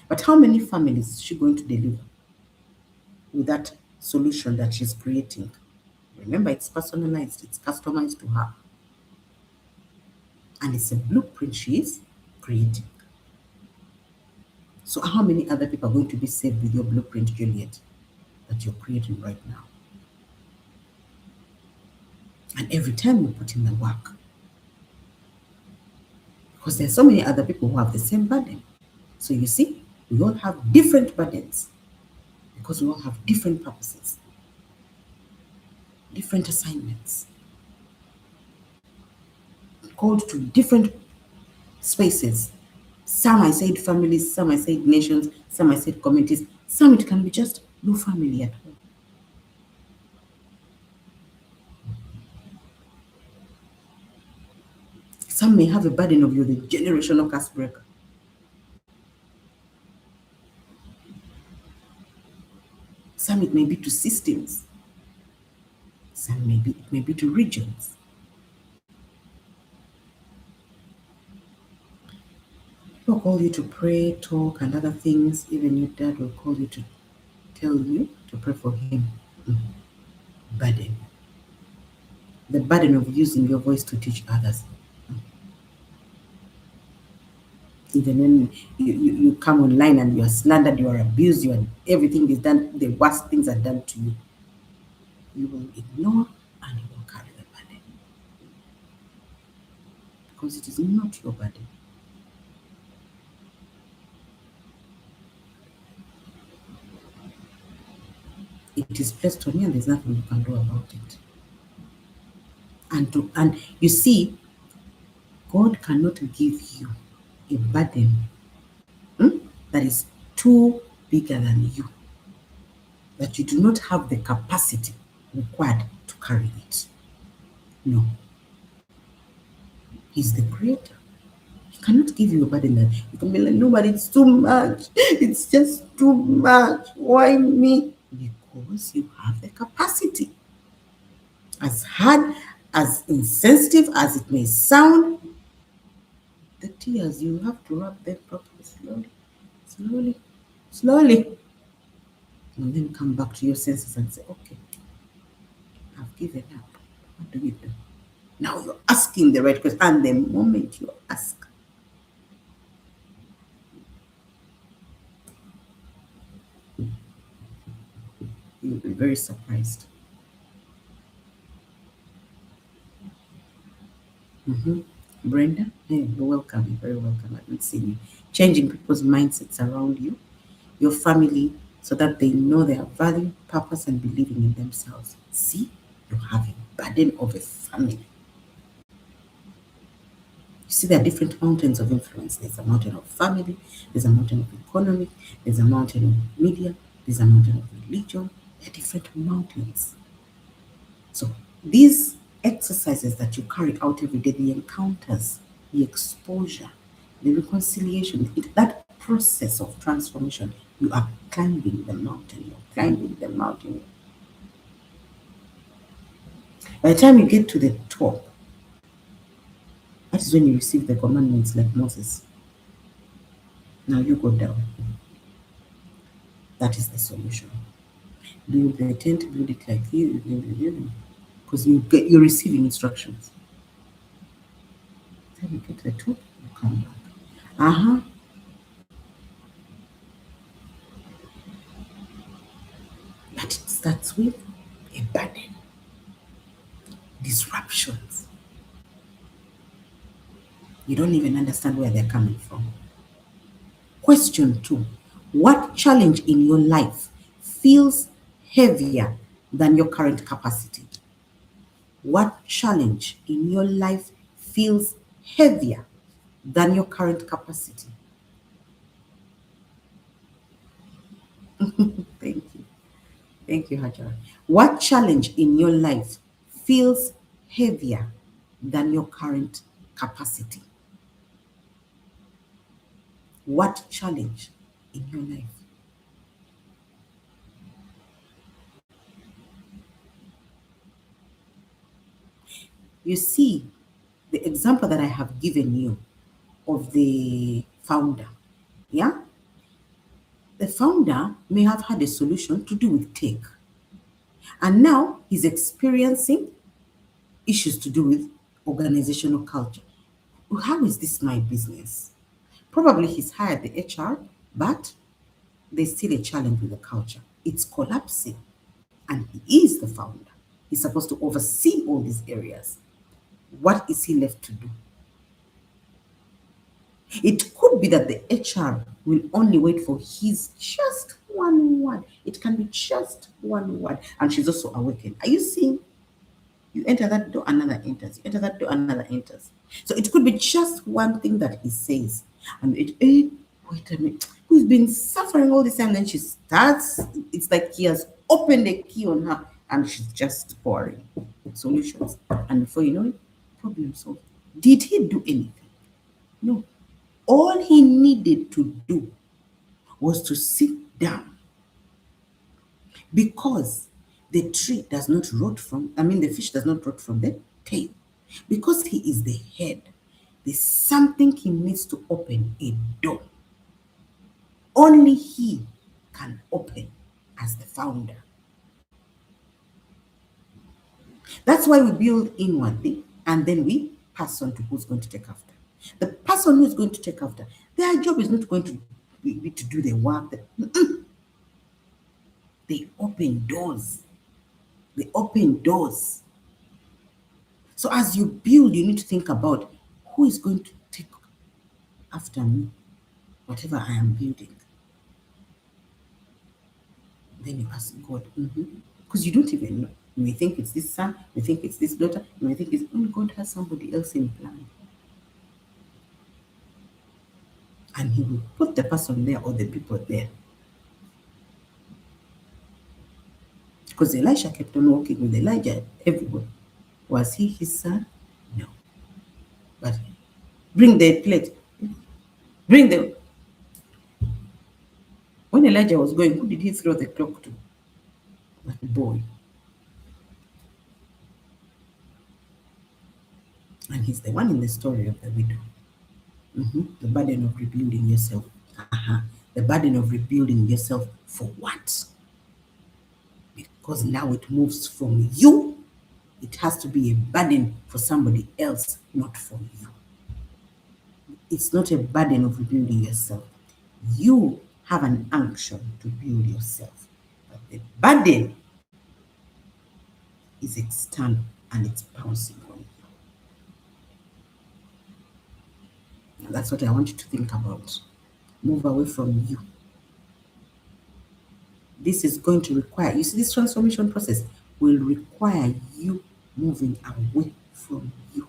But how many families is she going to deliver with that solution that she's creating? Remember, it's personalized, it's customized to her, and it's a blueprint she is creating. So, how many other people are going to be saved with your blueprint, Juliet, that you're creating right now? And every time you put in the work, because there's so many other people who have the same burden. So, you see, we all have different burdens because we all have different purposes, different assignments, called to different spaces. Some I said families, some I said nations, some I said communities, some it can be just no family at all. Some may have a burden of you, the generational curse breaker. Some it may be to systems. Some it may be to regions. People call you to pray, talk, and other things. Even your dad will call you to tell you to pray for him. Mm. Burden. The burden of using your voice to teach others. Even when you come online and you are slandered, you are abused, everything is done, the worst things are done to you. You will ignore and you will carry the burden. Because it is not your burden. It is placed on you and there's nothing you can do about it. And you see, God cannot give you a burden that is too bigger than you, that you do not have the capacity required to carry it. No. He's the creator. He cannot give you a burden that you can be like, no, but it's too much. It's just too much. Why me? Because you have the capacity. As hard, as insensitive as it may sound, the tears, you have to rub them properly, slowly, slowly, slowly. And then come back to your senses and say, okay, I've given up. What do you do? Now you're asking the right question. And the moment you ask, you'll be very surprised. Brenda, hey, you're welcome. You're very welcome. I haven't seen you. Changing people's mindsets around you, your family, so that they know their value, purpose, and believing in themselves. See, you have a burden of a family. You see, there are different mountains of influence. There's a mountain of family, there's a mountain of economy, there's a mountain of media, there's a mountain of religion. There are different mountains. So these exercises that you carry out every day, the encounters, the exposure, the reconciliation, that process of transformation, you are climbing the mountain, you're climbing the mountain. By the time you get to the top, that is when you receive the commandments like Moses. Now you go down. That is the solution. Build the tent, build it like this, because you're receiving instructions. Then you get the top, you come back. Uh-huh. But it starts with a burden, disruptions. You don't even understand where they're coming from. Question two: what challenge in your life feels heavier than your current capacity? What challenge in your life feels heavier than your current capacity? Thank you. Thank you, Hajara. What challenge in your life feels heavier than your current capacity? What challenge in your life? You see, the example that I have given you of the founder, yeah? The founder may have had a solution to do with tech, and now he's experiencing issues to do with organizational culture. How is this my business? Probably he's hired the HR, but there's still a challenge with the culture. It's collapsing, and he is the founder. He's supposed to oversee all these areas. What is he left to do? It could be that the HR will only wait for his just one word. It can be just one word. And she's also awakened. Are you seeing? You enter that door, another enters. You enter that door, another enters. So it could be just one thing that he says. And wait a minute. Who's been suffering all this time? Then she starts, it's like he has opened a key on her and she's just pouring solutions. And before you know it, problem solved. Did he do anything? No. All he needed to do was to sit down because the tree does not rot from, I mean, the fish does not rot from the tail. Because he is the head, there's something he needs to open a door. Only he can open as the founder. That's why we build inwardly and then we pass on to who's going to take after. The person who's going to take after, their job is not going to be to do the work. They open doors. They open doors. So as you build, you need to think about who is going to take after me, whatever I am building. Then you ask God, because you don't even know. You may think it's this son, you may think it's this daughter, you may think it's only God has somebody else in plan. And he will put the person there or the people there. Because Elisha kept on walking with Elijah everywhere. Was he his son? No. But bring the plate. Bring the. When Elijah was going, who did he throw the cloak to? That boy. And he's the one in the story of the widow. The burden of rebuilding yourself. The burden of rebuilding yourself for what? Because now it moves from you. It has to be a burden for somebody else, not for you. It's not a burden of rebuilding yourself. You have an unction to build yourself. But the burden is external and it's bouncing on you. And that's what I want you to think about. Move away from you. This is going to require, you see, this transformation process will require you moving away from you.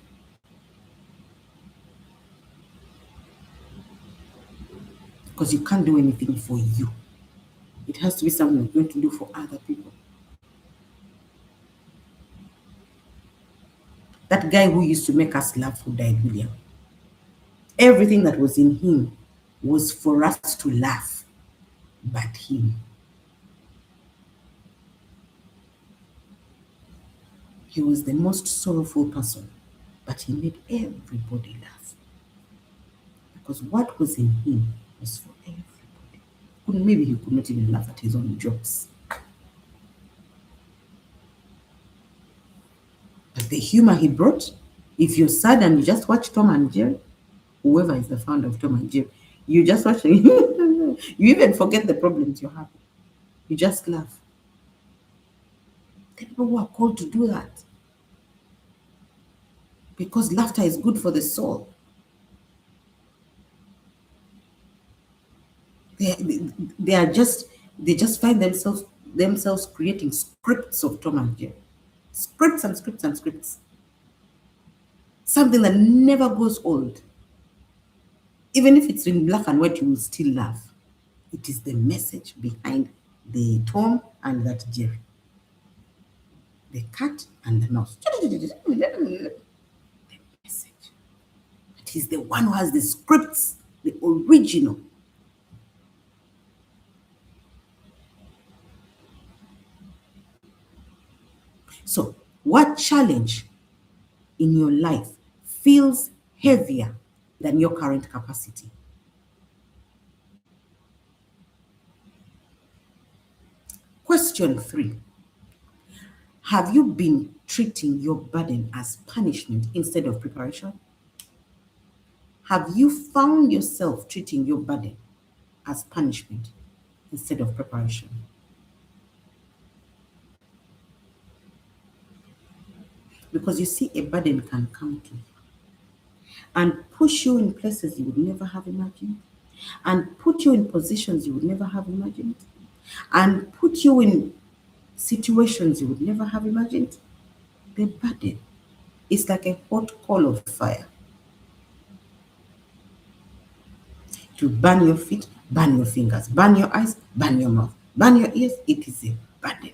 Because you can't do anything for you. It has to be something you're going to do for other people. That guy who used to make us laugh who died, William. Everything that was in him was for us to laugh, but him. He was the most sorrowful person, but he made everybody laugh. Because what was in him was for everybody. Maybe he could not even laugh at his own jokes. The humor he brought. If you're sad and you just watch Tom and Jerry, whoever is the founder of Tom and Jerry, you just watch it. You even forget the problems you have. You just laugh. The people who are called to do that, because laughter is good for the soul. They are just, they just find themselves creating scripts of Tom and Jerry. Scripts and scripts and scripts. Something that never goes old. Even if it's in black and white, you will still laugh. It is the message behind the Tom and that Jerry. The cat and the mouse. The message. It is the one who has the scripts, the original. So, what challenge in your life feels heavier than your current capacity? Question 3. Have you been treating your burden as punishment instead of preparation? Have you found yourself treating your burden as punishment instead of preparation? Because you see, a burden can come to you and push you in places you would never have imagined, and put you in positions you would never have imagined, and put you in situations you would never have imagined. The burden is like a hot coal of fire. To burn your feet, burn your fingers, burn your eyes, burn your mouth, burn your ears. It is a burden.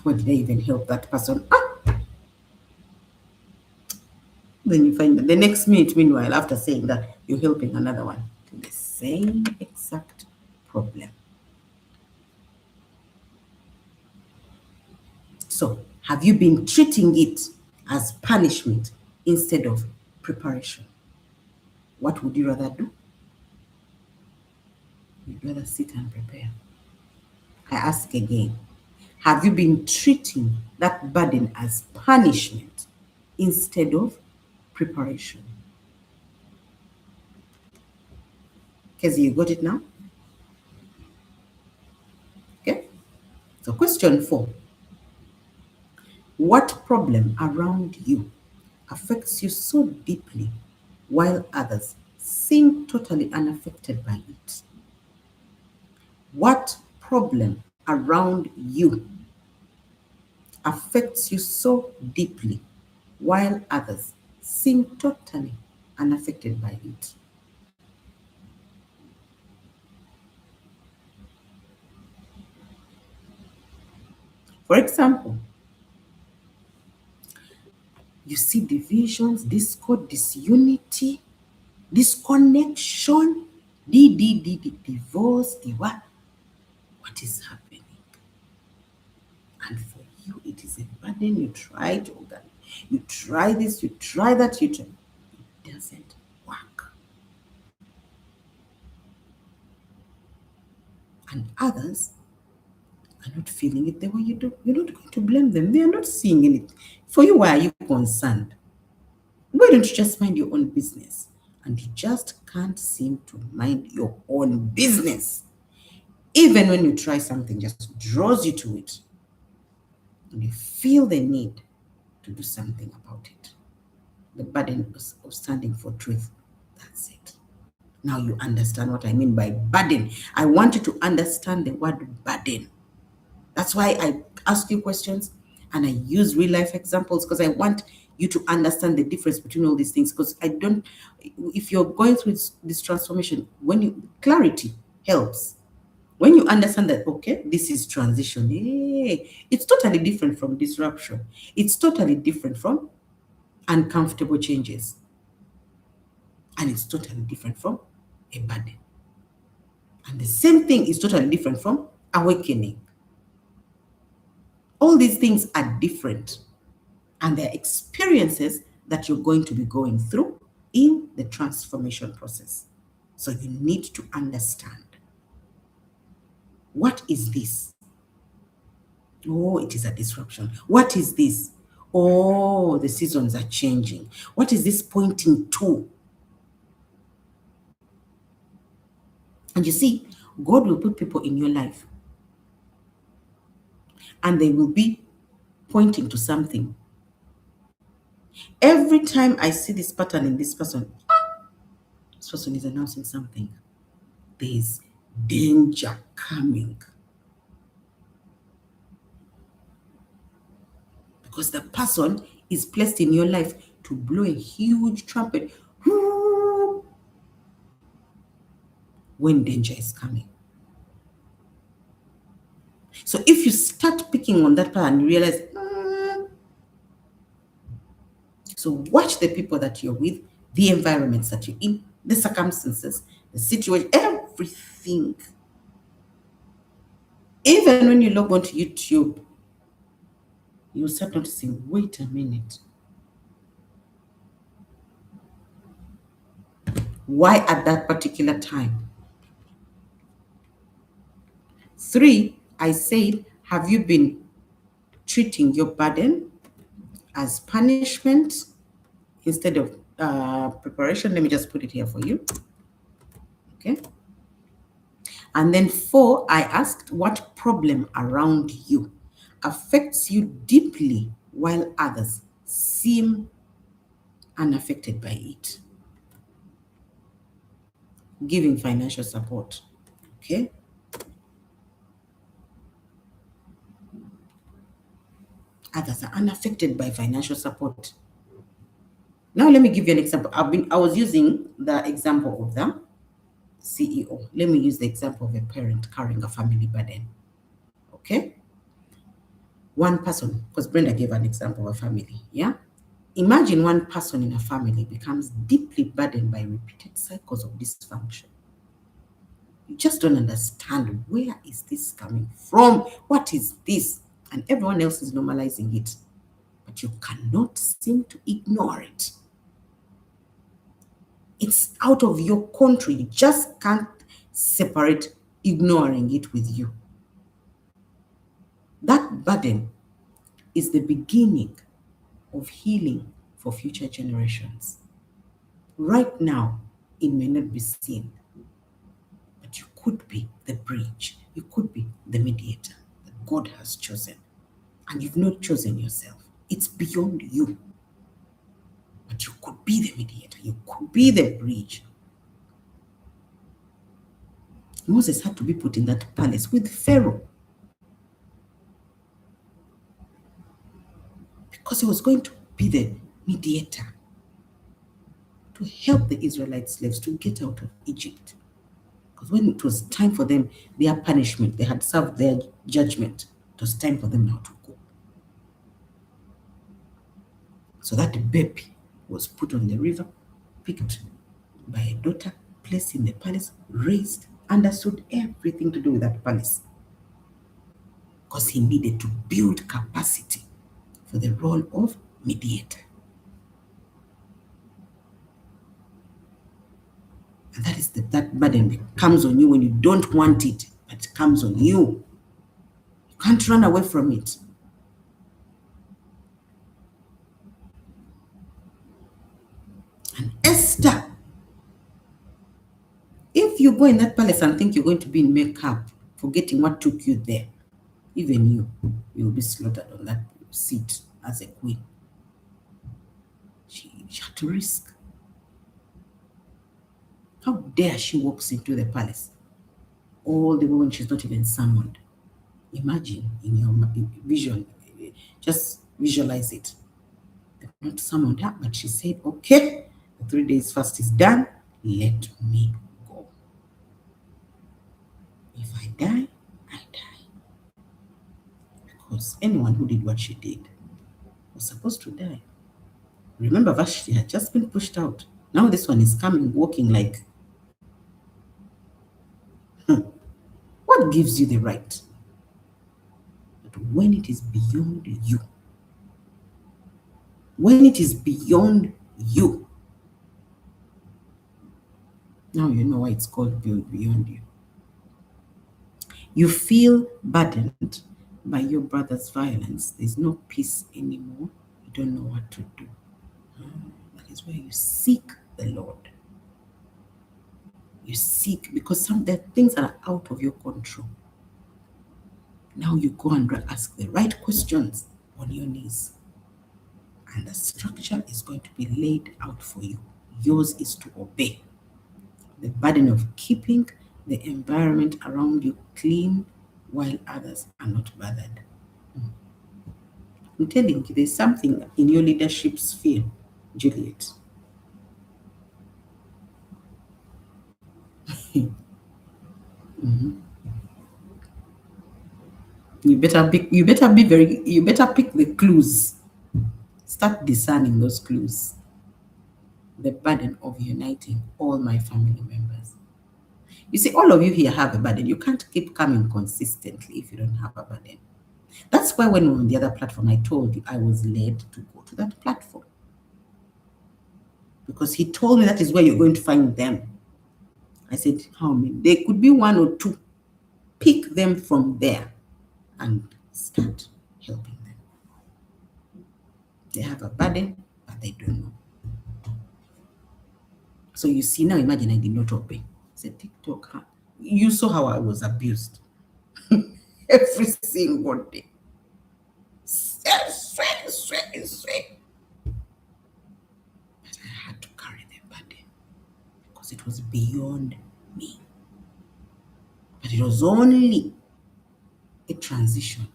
What did I even help that person? Then you find that the next minute, meanwhile, after saying that, you're helping another one to the same exact problem. So, have you been treating it as punishment instead of preparation? What would you rather do? You'd rather sit and prepare. I ask again, have you been treating that burden as punishment instead of preparation? Kezzy, you got it now? Okay. So question 4. What problem around you affects you so deeply while others seem totally unaffected by it? What problem around you affects you so deeply while others seem totally unaffected by it? For example, you see divisions, discord, disunity, disconnection, divorce, the what? What is happening? And for you, it is a burden. You try to organize. You try this, you try that, it doesn't work. And others are not feeling it the way you do. You're not going to blame them. They are not seeing it. For you, why are you concerned? Why don't you just mind your own business? And you just can't seem to mind your own business. Even when you try something, just draws you to it. And you feel the need to do something about it. The burden of standing for truth. That's it. Now you understand what I mean by burden. I want you to understand the word burden. That's why I ask you questions and I use real life examples, because I want you to understand the difference between all these things. Because if you're going through this transformation, clarity helps. When you understand that, okay, this is transition, it's totally different from disruption. It's totally different from uncomfortable changes. And it's totally different from a burden. And the same thing is totally different from awakening. All these things are different, and they're experiences that you're going to be going through in the transformation process. So you need to understand, what is this? Oh, it is a disruption. What is this? Oh, the seasons are changing. What is this pointing to? And you see, God will put people in your life and they will be pointing to something. Every time I see this pattern in this person is announcing something. There's danger coming. Because the person is placed in your life to blow a huge trumpet when danger is coming. So if you start picking on that part and you realize, so watch the people that you're with, the environments that you're in, the circumstances, the situation, everything. Even when you log onto YouTube, you start noticing, wait a minute, why at that particular time? 3, I said, have you been treating your burden as punishment instead of preparation? Let me just put it here for you. Okay. And then 4, I asked what problem around you affects you deeply while others seem unaffected by it. Giving financial support. Okay. Others are unaffected by financial support. Now let me give you an example. I was using the example of the CEO. Let me use the example of a parent carrying a family burden. Okay? One person, because Brenda gave an example of a family. Yeah? Imagine one person in a family becomes deeply burdened by repeated cycles of dysfunction. You just don't understand, where is this coming from? What is this? And everyone else is normalizing it. But you cannot seem to ignore it. It's out of your control. You just can't separate ignoring it with you. That burden is the beginning of healing for future generations. Right now, it may not be seen, but you could be the bridge. You could be the mediator that God has chosen. And you've not chosen yourself. It's beyond you. But you could be the mediator. You could be the bridge. Moses had to be put in that palace with Pharaoh because he was going to be the mediator to help the Israelite slaves to get out of Egypt. Because when it was time for them, their punishment, they had served their judgment, it was time for them now to go. So that baby was put on the river, picked by a daughter, placed in the palace, raised, understood everything to do with that palace. Because he needed to build capacity for the role of mediator. And that is that burden comes on you when you don't want it, but it comes on you. You can't run away from it. And Esther, if you go in that palace and think you're going to be in makeup, forgetting what took you there, even you will be slaughtered on that seat as a queen. She had to risk. How dare she walks into the palace all the way when she's not even summoned? Imagine in your vision, just visualize it. They've not summoned her, but she said, okay, the 3 days fast is done, let me go. If I die, I die. Because anyone who did what she did was supposed to die. Remember, Vashti had just been pushed out. Now this one is coming, walking like, what gives you the right? But when it is beyond you, when it is beyond you, now you know why it's called beyond you. You feel burdened by your brother's violence, there's no peace anymore. You don't know what to do. That is where you seek the Lord. You seek, because some there are things that are out of your control. Now you go and ask the right questions on your knees, and the structure is going to be laid out for you. Yours is to obey. The burden of keeping the environment around you clean while others are not bothered. I'm telling you, there's something in your leadership sphere, Juliet. You better pick the clues. Start discerning those clues. The burden of uniting all my family members. You see, all of you here have a burden. You can't keep coming consistently if you don't have a burden. That's why when we were on the other platform, I told you I was led to go to that platform. Because he told me that is where you're going to find them. I said, how many? There could be one or two. Pick them from there and start helping them. They have a burden, but they don't know. So you see, now imagine I did not obey. I said, TikTok, huh? You saw how I was abused every single day. Sweat. But I had to carry the burden because it was beyond me. But it was only a transition.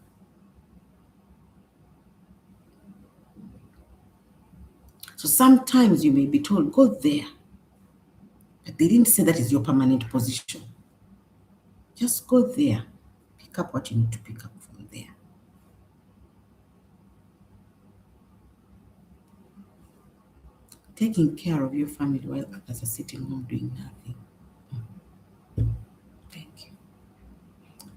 So sometimes you may be told, go there. But they didn't say that is your permanent position. Just go there. Pick up what you need to pick up from there. Taking care of your family while others are sitting home doing nothing. Thank you.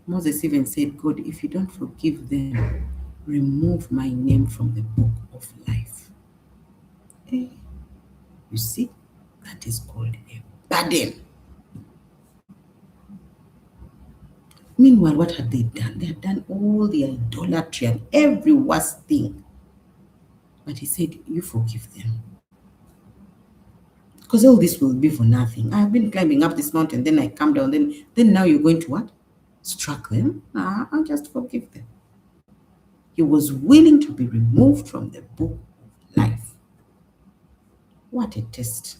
Moses even said, God, if you don't forgive them, remove my name from the book of life. You see, that is called a burden. Meanwhile, what had they done? They had done all the idolatry and every worst thing. But he said, you forgive them. Because all this will be for nothing. I've been climbing up this mountain, then I come down, then now you're going to what? Struck them? I'll just forgive them. He was willing to be removed from the book of life. What a test.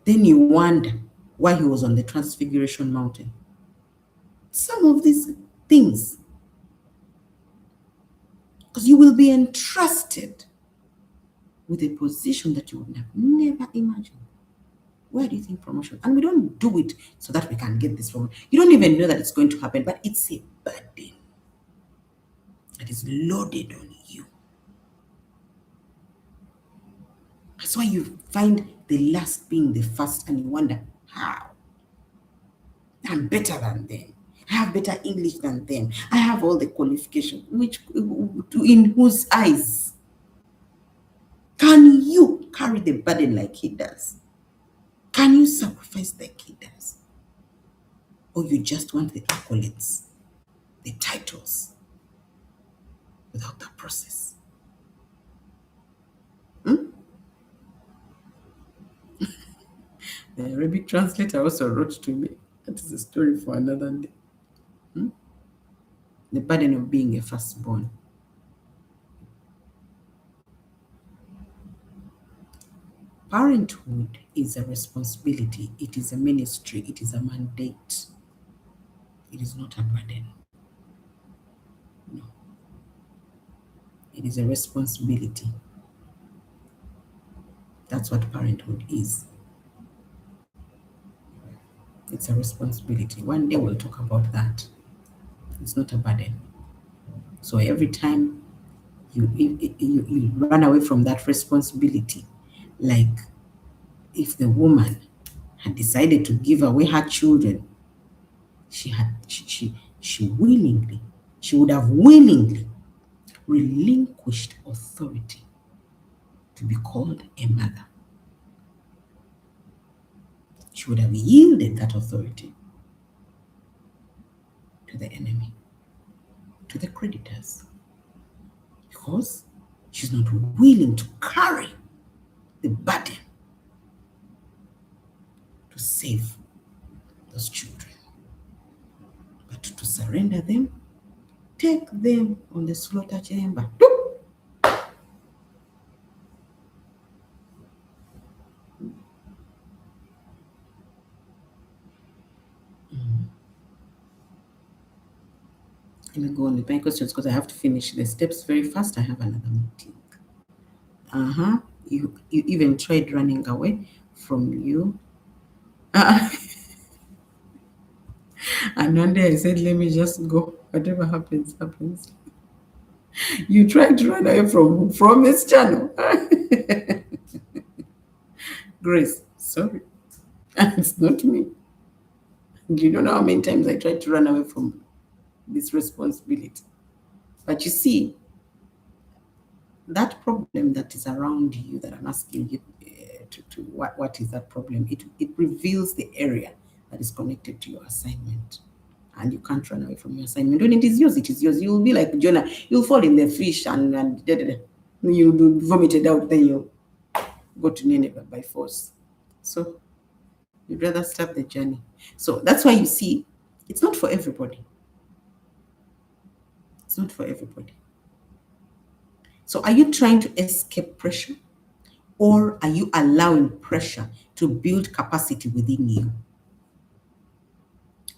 Then you wonder why he was on the Transfiguration Mountain. Some of these things, because you will be entrusted with a position that you would have never imagined. Where do you think promotion? And we don't do it so that we can get this promotion. You don't even know that it's going to happen, but it's a burden that is loaded on you. That's why you find the last being the first and you wonder, how? I'm better than them. I have better English than them. I have all the qualifications. In whose eyes? Can you carry the burden like he does? Can you sacrifice like he does? Or you just want the accolades, the titles, without the process? The Arabic translator also wrote to me. That is a story for another day. The burden of being a firstborn. Parenthood is a responsibility. It is a ministry. It is a mandate. It is not a burden. No. It is a responsibility. That's what parenthood is. It's a responsibility. One day we'll talk about that. It's not a burden. So every time you run away from that responsibility, like if the woman had decided to give away her children, she would have willingly relinquished authority to be called a mother. She would have yielded that authority. to the enemy, to the creditors, because she's not willing to carry the burden to save those children, but to surrender them, take them on the slaughter chamber. Let me go on with my questions because I have to finish the steps very fast. I have another meeting. You even tried running away from you. And one day I said, let me just go. Whatever happens, happens. You tried to run away from this channel. Grace, sorry. It's not me. You don't know how many times I tried to run away from this responsibility. But you see, that problem that is around you that I'm asking you to what is that problem? It reveals the area that is connected to your assignment. And you can't run away from your assignment. When it is yours, it is yours. You'll be like Jonah. You'll fall in the fish and you'll be vomited out. Then you'll go to Nineveh by force. So you'd rather start the journey. So that's why you see, it's not for everybody. It's not for everybody. So are you trying to escape pressure, or are you allowing pressure to build capacity within you?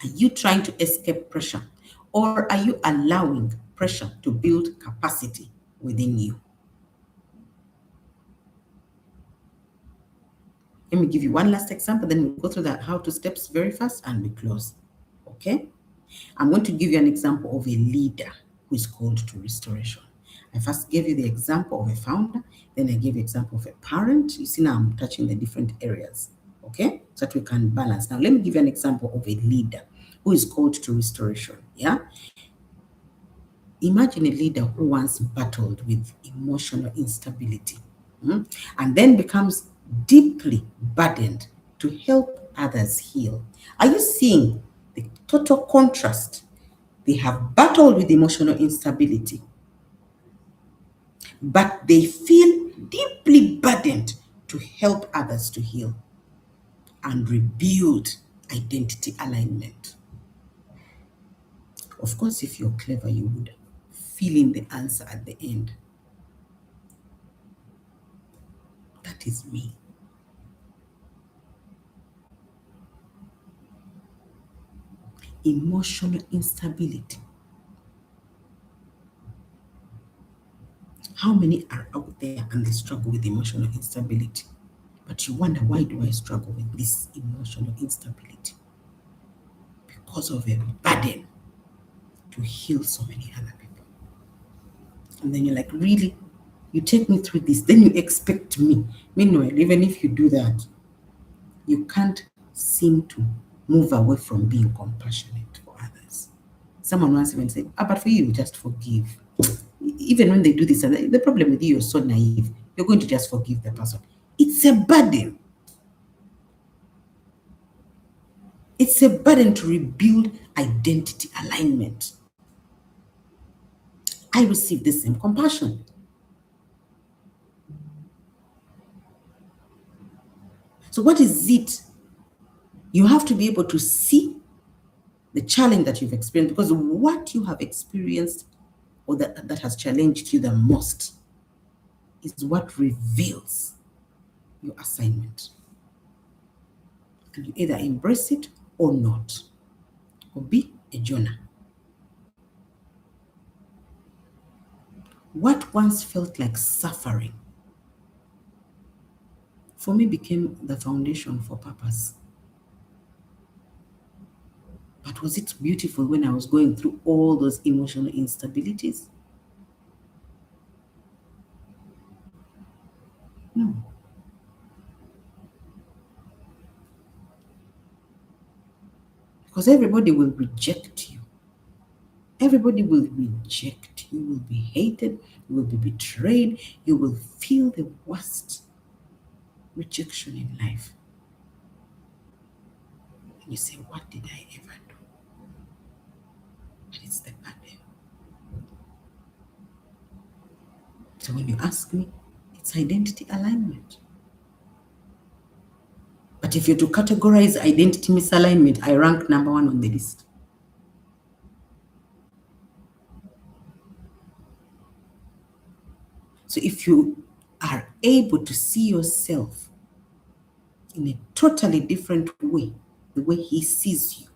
Are you trying to escape pressure, or are you allowing pressure to build capacity within you? Let me give you one last example, then we'll go through the how to steps very fast and we close. Okay? I'm going to give you an example of a leader who is called to restoration. I first gave you the example of a founder, then I gave you example of a parent. You see now I'm touching the different areas, okay? So that we can balance. Now let me give you an example of a leader who is called to restoration, yeah? Imagine a leader who once battled with emotional instability, and then becomes deeply burdened to help others heal. Are you seeing the total contrast? They have battled with emotional instability, but they feel deeply burdened to help others to heal and rebuild identity alignment. Of course, if you're clever, you would fill in the answer at the end. That is me. Emotional instability. How many are out there and they struggle with emotional instability? But you wonder, why do I struggle with this emotional instability? Because of a burden to heal so many other people. And then you're like, really? You take me through this, then you expect me. Meanwhile, even if you do that, you can't seem to move away from being compassionate for others. Someone once even said, but for you, just forgive. Even when they do this, the problem with you, you're so naive. You're going to just forgive the person. It's a burden. It's a burden to rebuild identity alignment. I receive the same compassion. So what is it? You have to be able to see the challenge that you've experienced, because what you have experienced or that has challenged you the most is what reveals your assignment. And you either embrace it or not, or be a Jonah. What once felt like suffering for me became the foundation for purpose. But was it beautiful when I was going through all those emotional instabilities? No. Because everybody will reject you. Everybody will reject you. You will be hated. You will be betrayed. You will feel the worst rejection in life. And you say, what did I ever do? It's the burden. So when you ask me, it's identity alignment. But if you're to categorize identity misalignment, I rank number 1 on the list. So if you are able to see yourself in a totally different way, the way he sees you.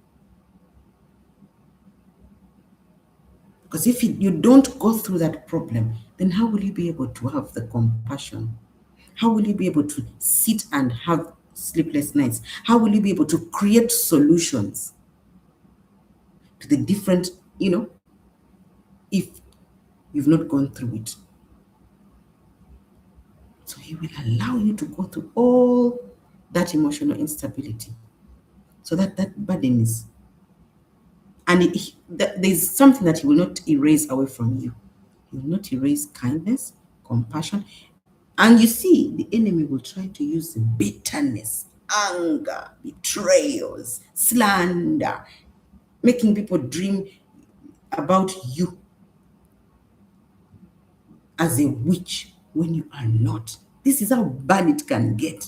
Because if you don't go through that problem, then how will you be able to have the compassion? How will you be able to sit and have sleepless nights? How will you be able to create solutions to the different, if you've not gone through it? So he will allow you to go through all that emotional instability so that burden is, and there's something that he will not erase away from you. He will not erase kindness, compassion. And you see, the enemy will try to use bitterness, anger, betrayals, slander, making people dream about you as a witch when you are not. This is how bad it can get.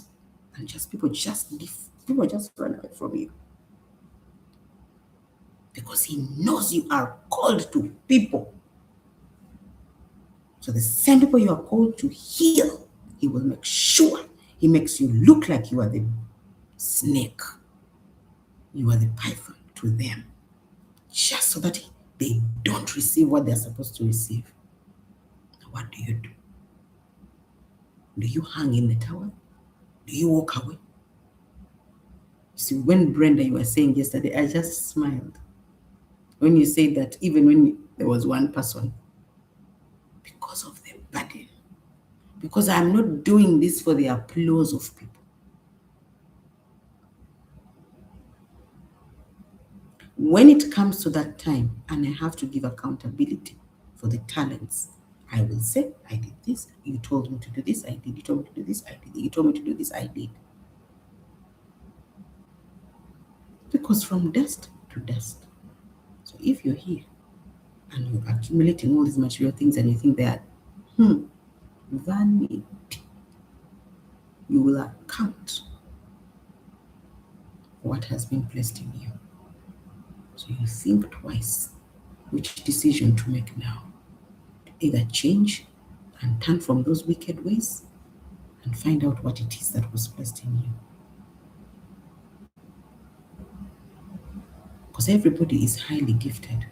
And people just leave. People just run away from you. Because he knows you are called to people. So the same people you are called to heal, he will make sure he makes you look like you are the snake. You are the python to them. Just so that they don't receive what they're supposed to receive. What do? Do you hang in the tower? Do you walk away? See, when Brenda, you were saying yesterday, I just smiled. When you said that, even when there was one person, because of the burden, because I'm not doing this for the applause of people. When it comes to that time, and I have to give accountability for the talents, I will say, I did this, you told me to do this, I did, you told me to do this, I did, you told me to do this, I did. Because from dust to dust. So if you're here and you're accumulating all these material things and you think that, vanity, you will account for what has been placed in you. So you think twice which decision to make now. Either change and turn from those wicked ways and find out what it is that was placed in you. Because everybody is highly gifted.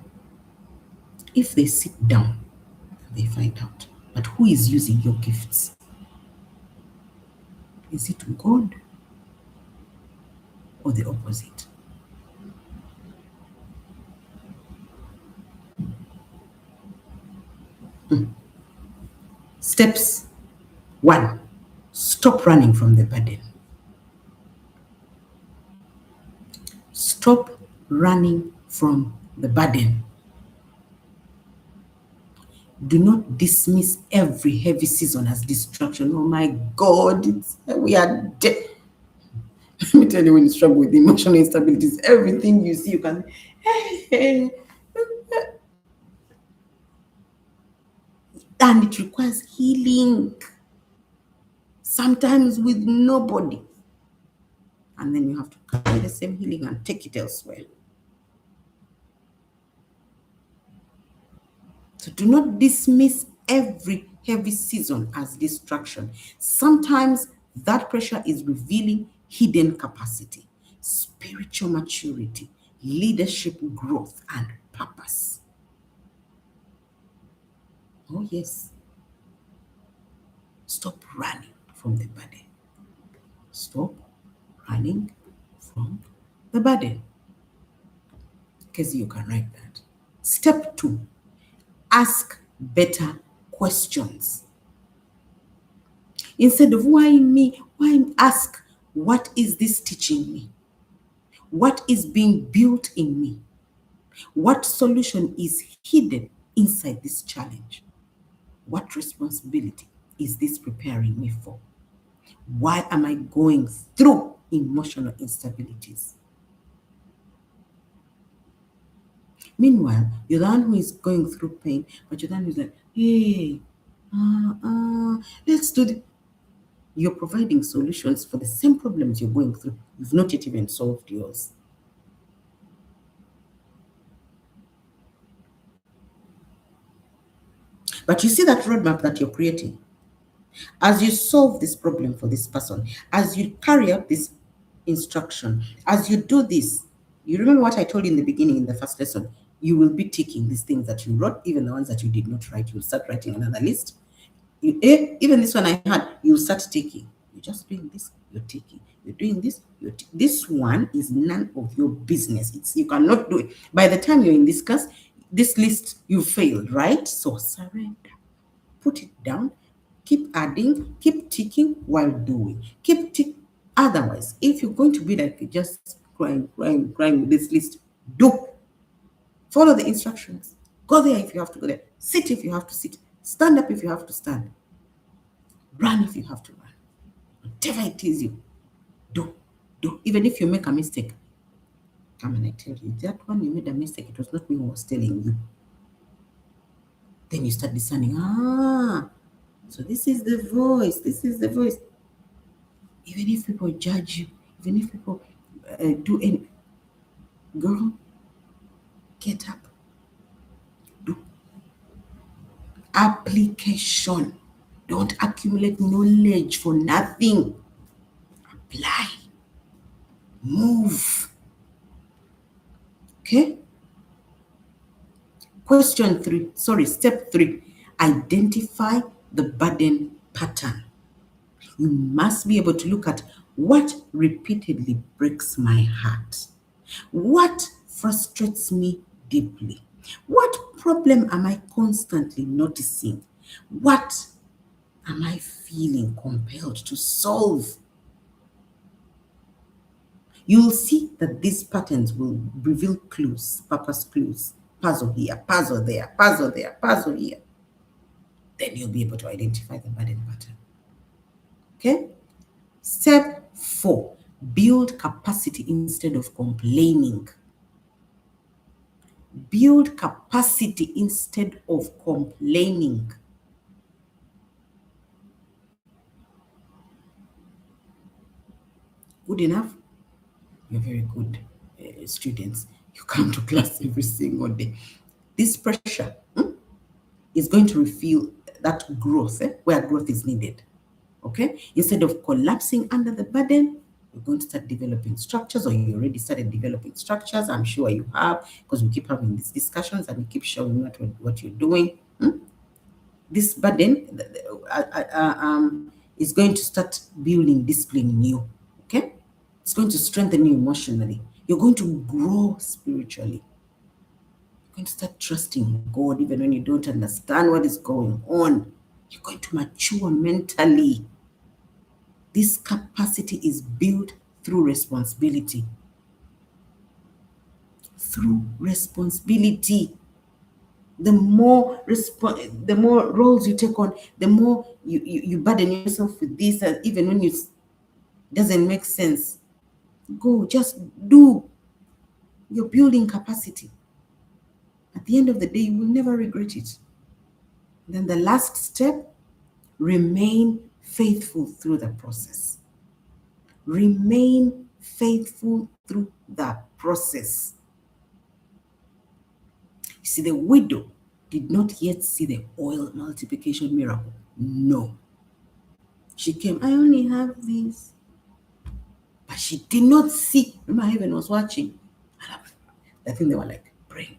If they sit down, they find out. But who is using your gifts? Is it God or the opposite? Steps 1, stop running from the burden. Stop running from the burden. Do not dismiss every heavy season as distraction. Oh my God, we are dead. Let me tell you, when you struggle with emotional instabilities, everything you see, you can, and it requires healing, sometimes with nobody. And then you have to carry the same healing and take it elsewhere. So do not dismiss every heavy season as distraction. Sometimes that pressure is revealing hidden capacity, spiritual maturity, leadership growth, and purpose. Oh, yes. Stop running from the burden. Stop running from the burden. Because you can write that. Step 2, ask better questions. Instead of why me, why ask, what is this teaching me? What is being built in me? What solution is hidden inside this challenge? What responsibility is this preparing me for? Why am I going through emotional instabilities? Meanwhile, you're the one who is going through pain, but you're the one who's like, hey, let's do this. You're providing solutions for the same problems you're going through. You've not yet even solved yours. But you see that roadmap that you're creating. As you solve this problem for this person, as you carry out this instruction, as you do this, you remember what I told you in the beginning in the first lesson? You will be ticking these things that you wrote, even the ones that you did not write. You'll start writing another list. Even this one I had, you'll start ticking. You're just doing this, you're ticking. You're doing this, this one is none of your business. You cannot do it. By the time you're in this class, this list, you failed, right? So surrender. Put it down, keep adding, keep ticking while doing. Keep tick. Otherwise, if you're going to be like just crying with this list, do. Follow the instructions. Go there if you have to go there. Sit if you have to sit. Stand up if you have to stand. Run if you have to run. Whatever it is you do. Even if you make a mistake, come and I tell you, that one you made a mistake, it was not me who was telling you. Then you start discerning, so this is the voice. Even if people judge you, even if people do any, girl, get up. Do. Application. Don't accumulate knowledge for nothing. Apply. Move. Okay? Step 3. Identify the burden pattern. You must be able to look at what repeatedly breaks my heart. What frustrates me deeply? What problem am I constantly noticing? What am I feeling compelled to solve? You'll see that these patterns will reveal clues, purpose clues, puzzle here, puzzle there, puzzle there, puzzle here. Then you'll be able to identify the burden pattern. Okay? Step 4, build capacity instead of complaining. Build capacity instead of complaining. Good enough? You're very good students. You come to class every single day. This pressure is going to reveal that growth, where growth is needed. Okay? Instead of collapsing under the burden, you're going to start developing structures, or you already started developing structures. I'm sure you have, because we keep having these discussions and we keep showing what you're doing. This burden is going to start building discipline in you. Okay? It's going to strengthen you emotionally. You're going to grow spiritually. You're going to start trusting God even when you don't understand what is going on. You're going to mature mentally. This capacity is built through responsibility. Through responsibility. The more roles you take on, the more you burden yourself with this, and even when it doesn't make sense, go, just do. You're building capacity. At the end of the day, you will never regret it. Then the last step, remain faithful through the process. Remain faithful through the process. You see, the widow did not yet see the oil multiplication miracle. No. She came, I only have this. But she did not see. Remember, heaven was watching. I think they were like, praying.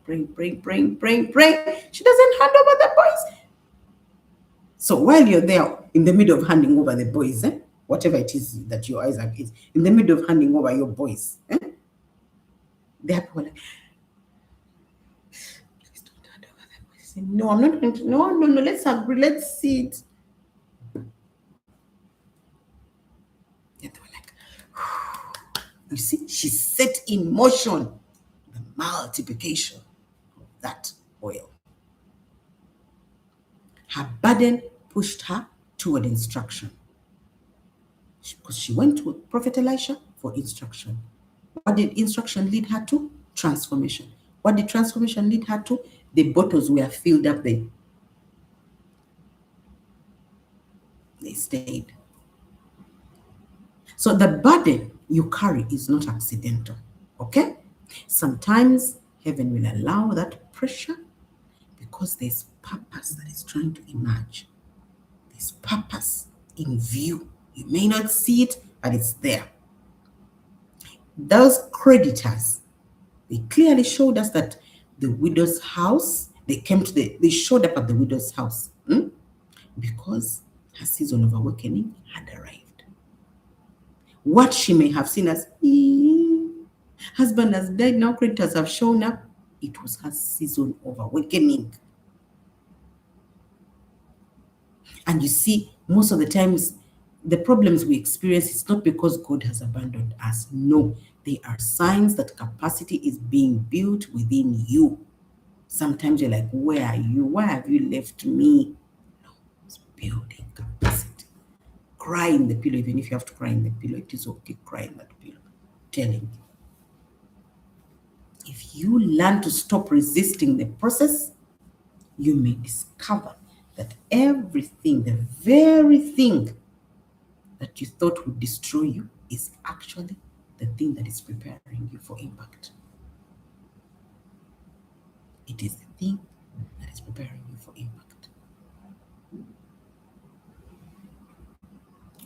She doesn't hand over the boys. So while you're there in the middle of handing over the boys, whatever it is that your eyes are, is in the middle of handing over your boys, there are people like, please don't hand over the boys. No, I'm not going to. No. Let's agree. Let's see it. They were like, you see, she set in motion the multiplication of that oil. Her burden pushed her toward instruction, because she went to Prophet Elisha for instruction. What did instruction lead her to? Transformation. What did transformation lead her to? The bottles were filled up, they stayed. So the burden you carry is not accidental, okay? Sometimes heaven will allow that pressure because there's purpose that is trying to emerge. There's purpose in view. You may not see it, but it's there. Those creditors, they clearly showed us that the widow's house, they showed up at the widow's house because her season of awakening had arrived. What she may have seen as, husband has died, now creditors have shown up, it was her season of awakening. And you see, most of the times, the problems we experience is not because God has abandoned us. No, they are signs that capacity is being built within you. Sometimes you're like, where are you? Why have you left me? No, it's building capacity. Cry in the pillow, even if you have to cry in the pillow, it is okay, cry in that pillow. I'm telling you. If you learn to stop resisting the process, you may discover that everything, the very thing that you thought would destroy you, is actually the thing that is preparing you for impact. It is the thing that is preparing you for impact.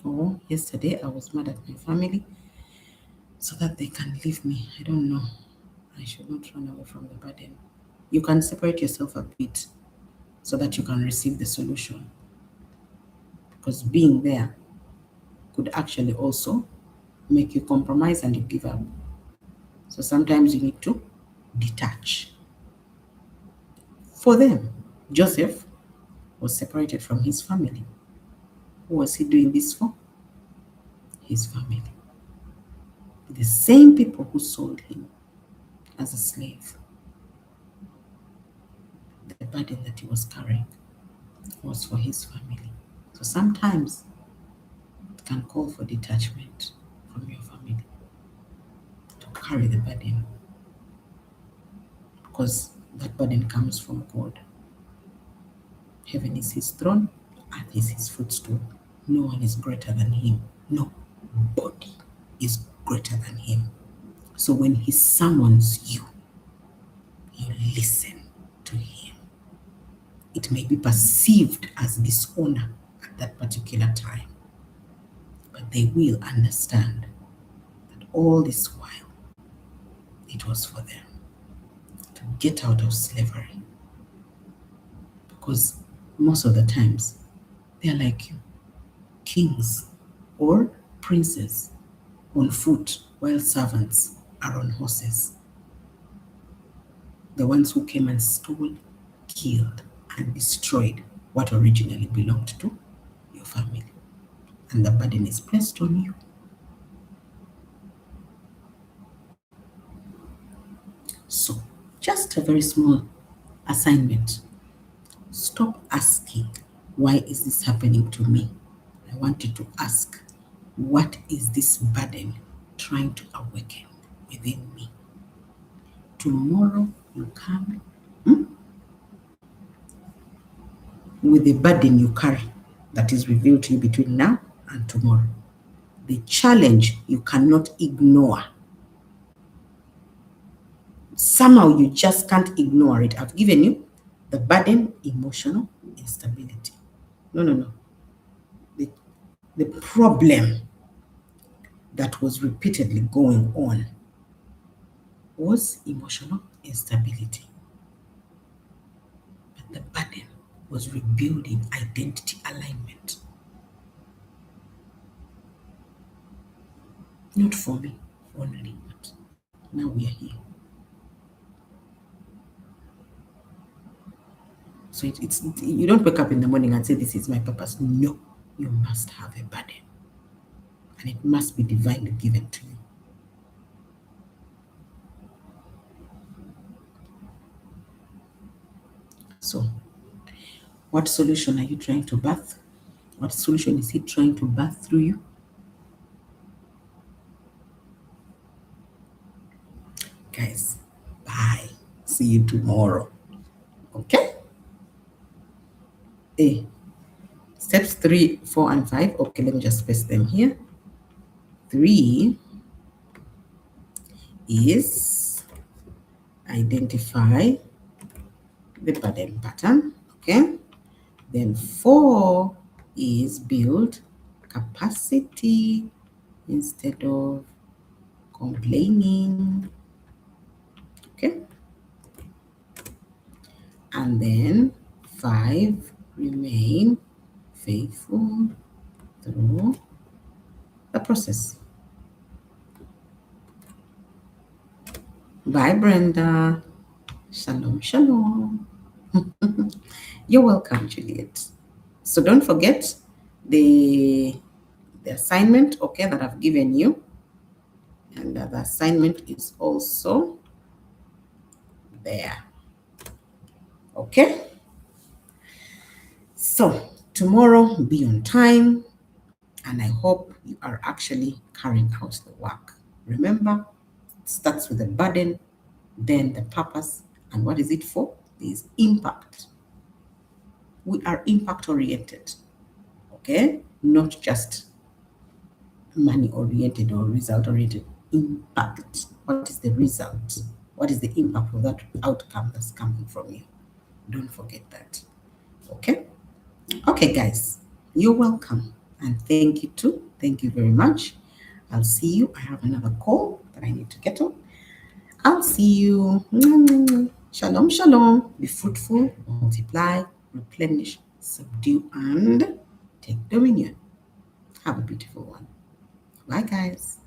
Oh, yesterday I was mad at my family so that they can leave me. I don't know. I should not run away from the burden. You can separate yourself a bit so that you can receive the solution. Because being there could actually also make you compromise and you give up. So sometimes you need to detach. For them, Joseph was separated from his family. Who was he doing this for? His family. The same people who sold him as a slave. The burden that he was carrying was for his family. So sometimes it can call for detachment from your family to carry the burden, because that burden comes from God. Heaven is his throne, earth is his footstool. No one is greater than him. No body is greater than him. So when he summons you, you listen to him. It may be perceived as dishonor at that particular time, but they will understand that all this while it was for them to get out of slavery. Because most of the times they're like you, kings or princes on foot while servants are on horses. The ones who came and stole, killed, and destroyed what originally belonged to your family. And the burden is placed on you. So, just a very small assignment. Stop asking, why is this happening to me? I want you to ask, what is this burden trying to awaken within me? Tomorrow you come with the burden you carry that is revealed to you between now and tomorrow. The challenge you cannot ignore. Somehow you just can't ignore it. I've given you the burden, emotional instability. No. The problem that was repeatedly going on was emotional instability. But the burden was rebuilding identity alignment. Not for me only, but now we are here. So it's you don't wake up in the morning and say, this is my purpose. No, you must have a burden. And it must be divinely given to you. So, what solution are you trying to birth? What solution is he trying to birth through you? Guys, bye. you tomorrow. Okay? Steps 3, 4, and 5. Okay, let me just paste them here. 3 is identify the burden pattern. Okay? Then 4 is build capacity instead of complaining. Okay? And then 5, remain faithful through the process. Bye, Brenda. Shalom, shalom. You're welcome, Juliet. So don't forget the assignment, okay, that I've given you. And the assignment is also there. Okay? So tomorrow, be on time. And I hope you are actually carrying out the work. Remember, it starts with the burden, then the purpose, and what is it for? There's impact. We are impact oriented, okay? Not just money oriented or result oriented. Impact. What is the result? What is the impact of that outcome that's coming from you? Don't forget that. Okay? Okay, guys, you're welcome. And thank you too. Thank you very much. I'll see you. I have another call that I need to get on. I'll see you. Shalom, shalom. Be fruitful, multiply, replenish, subdue, and take dominion. Have a beautiful one. Bye, guys.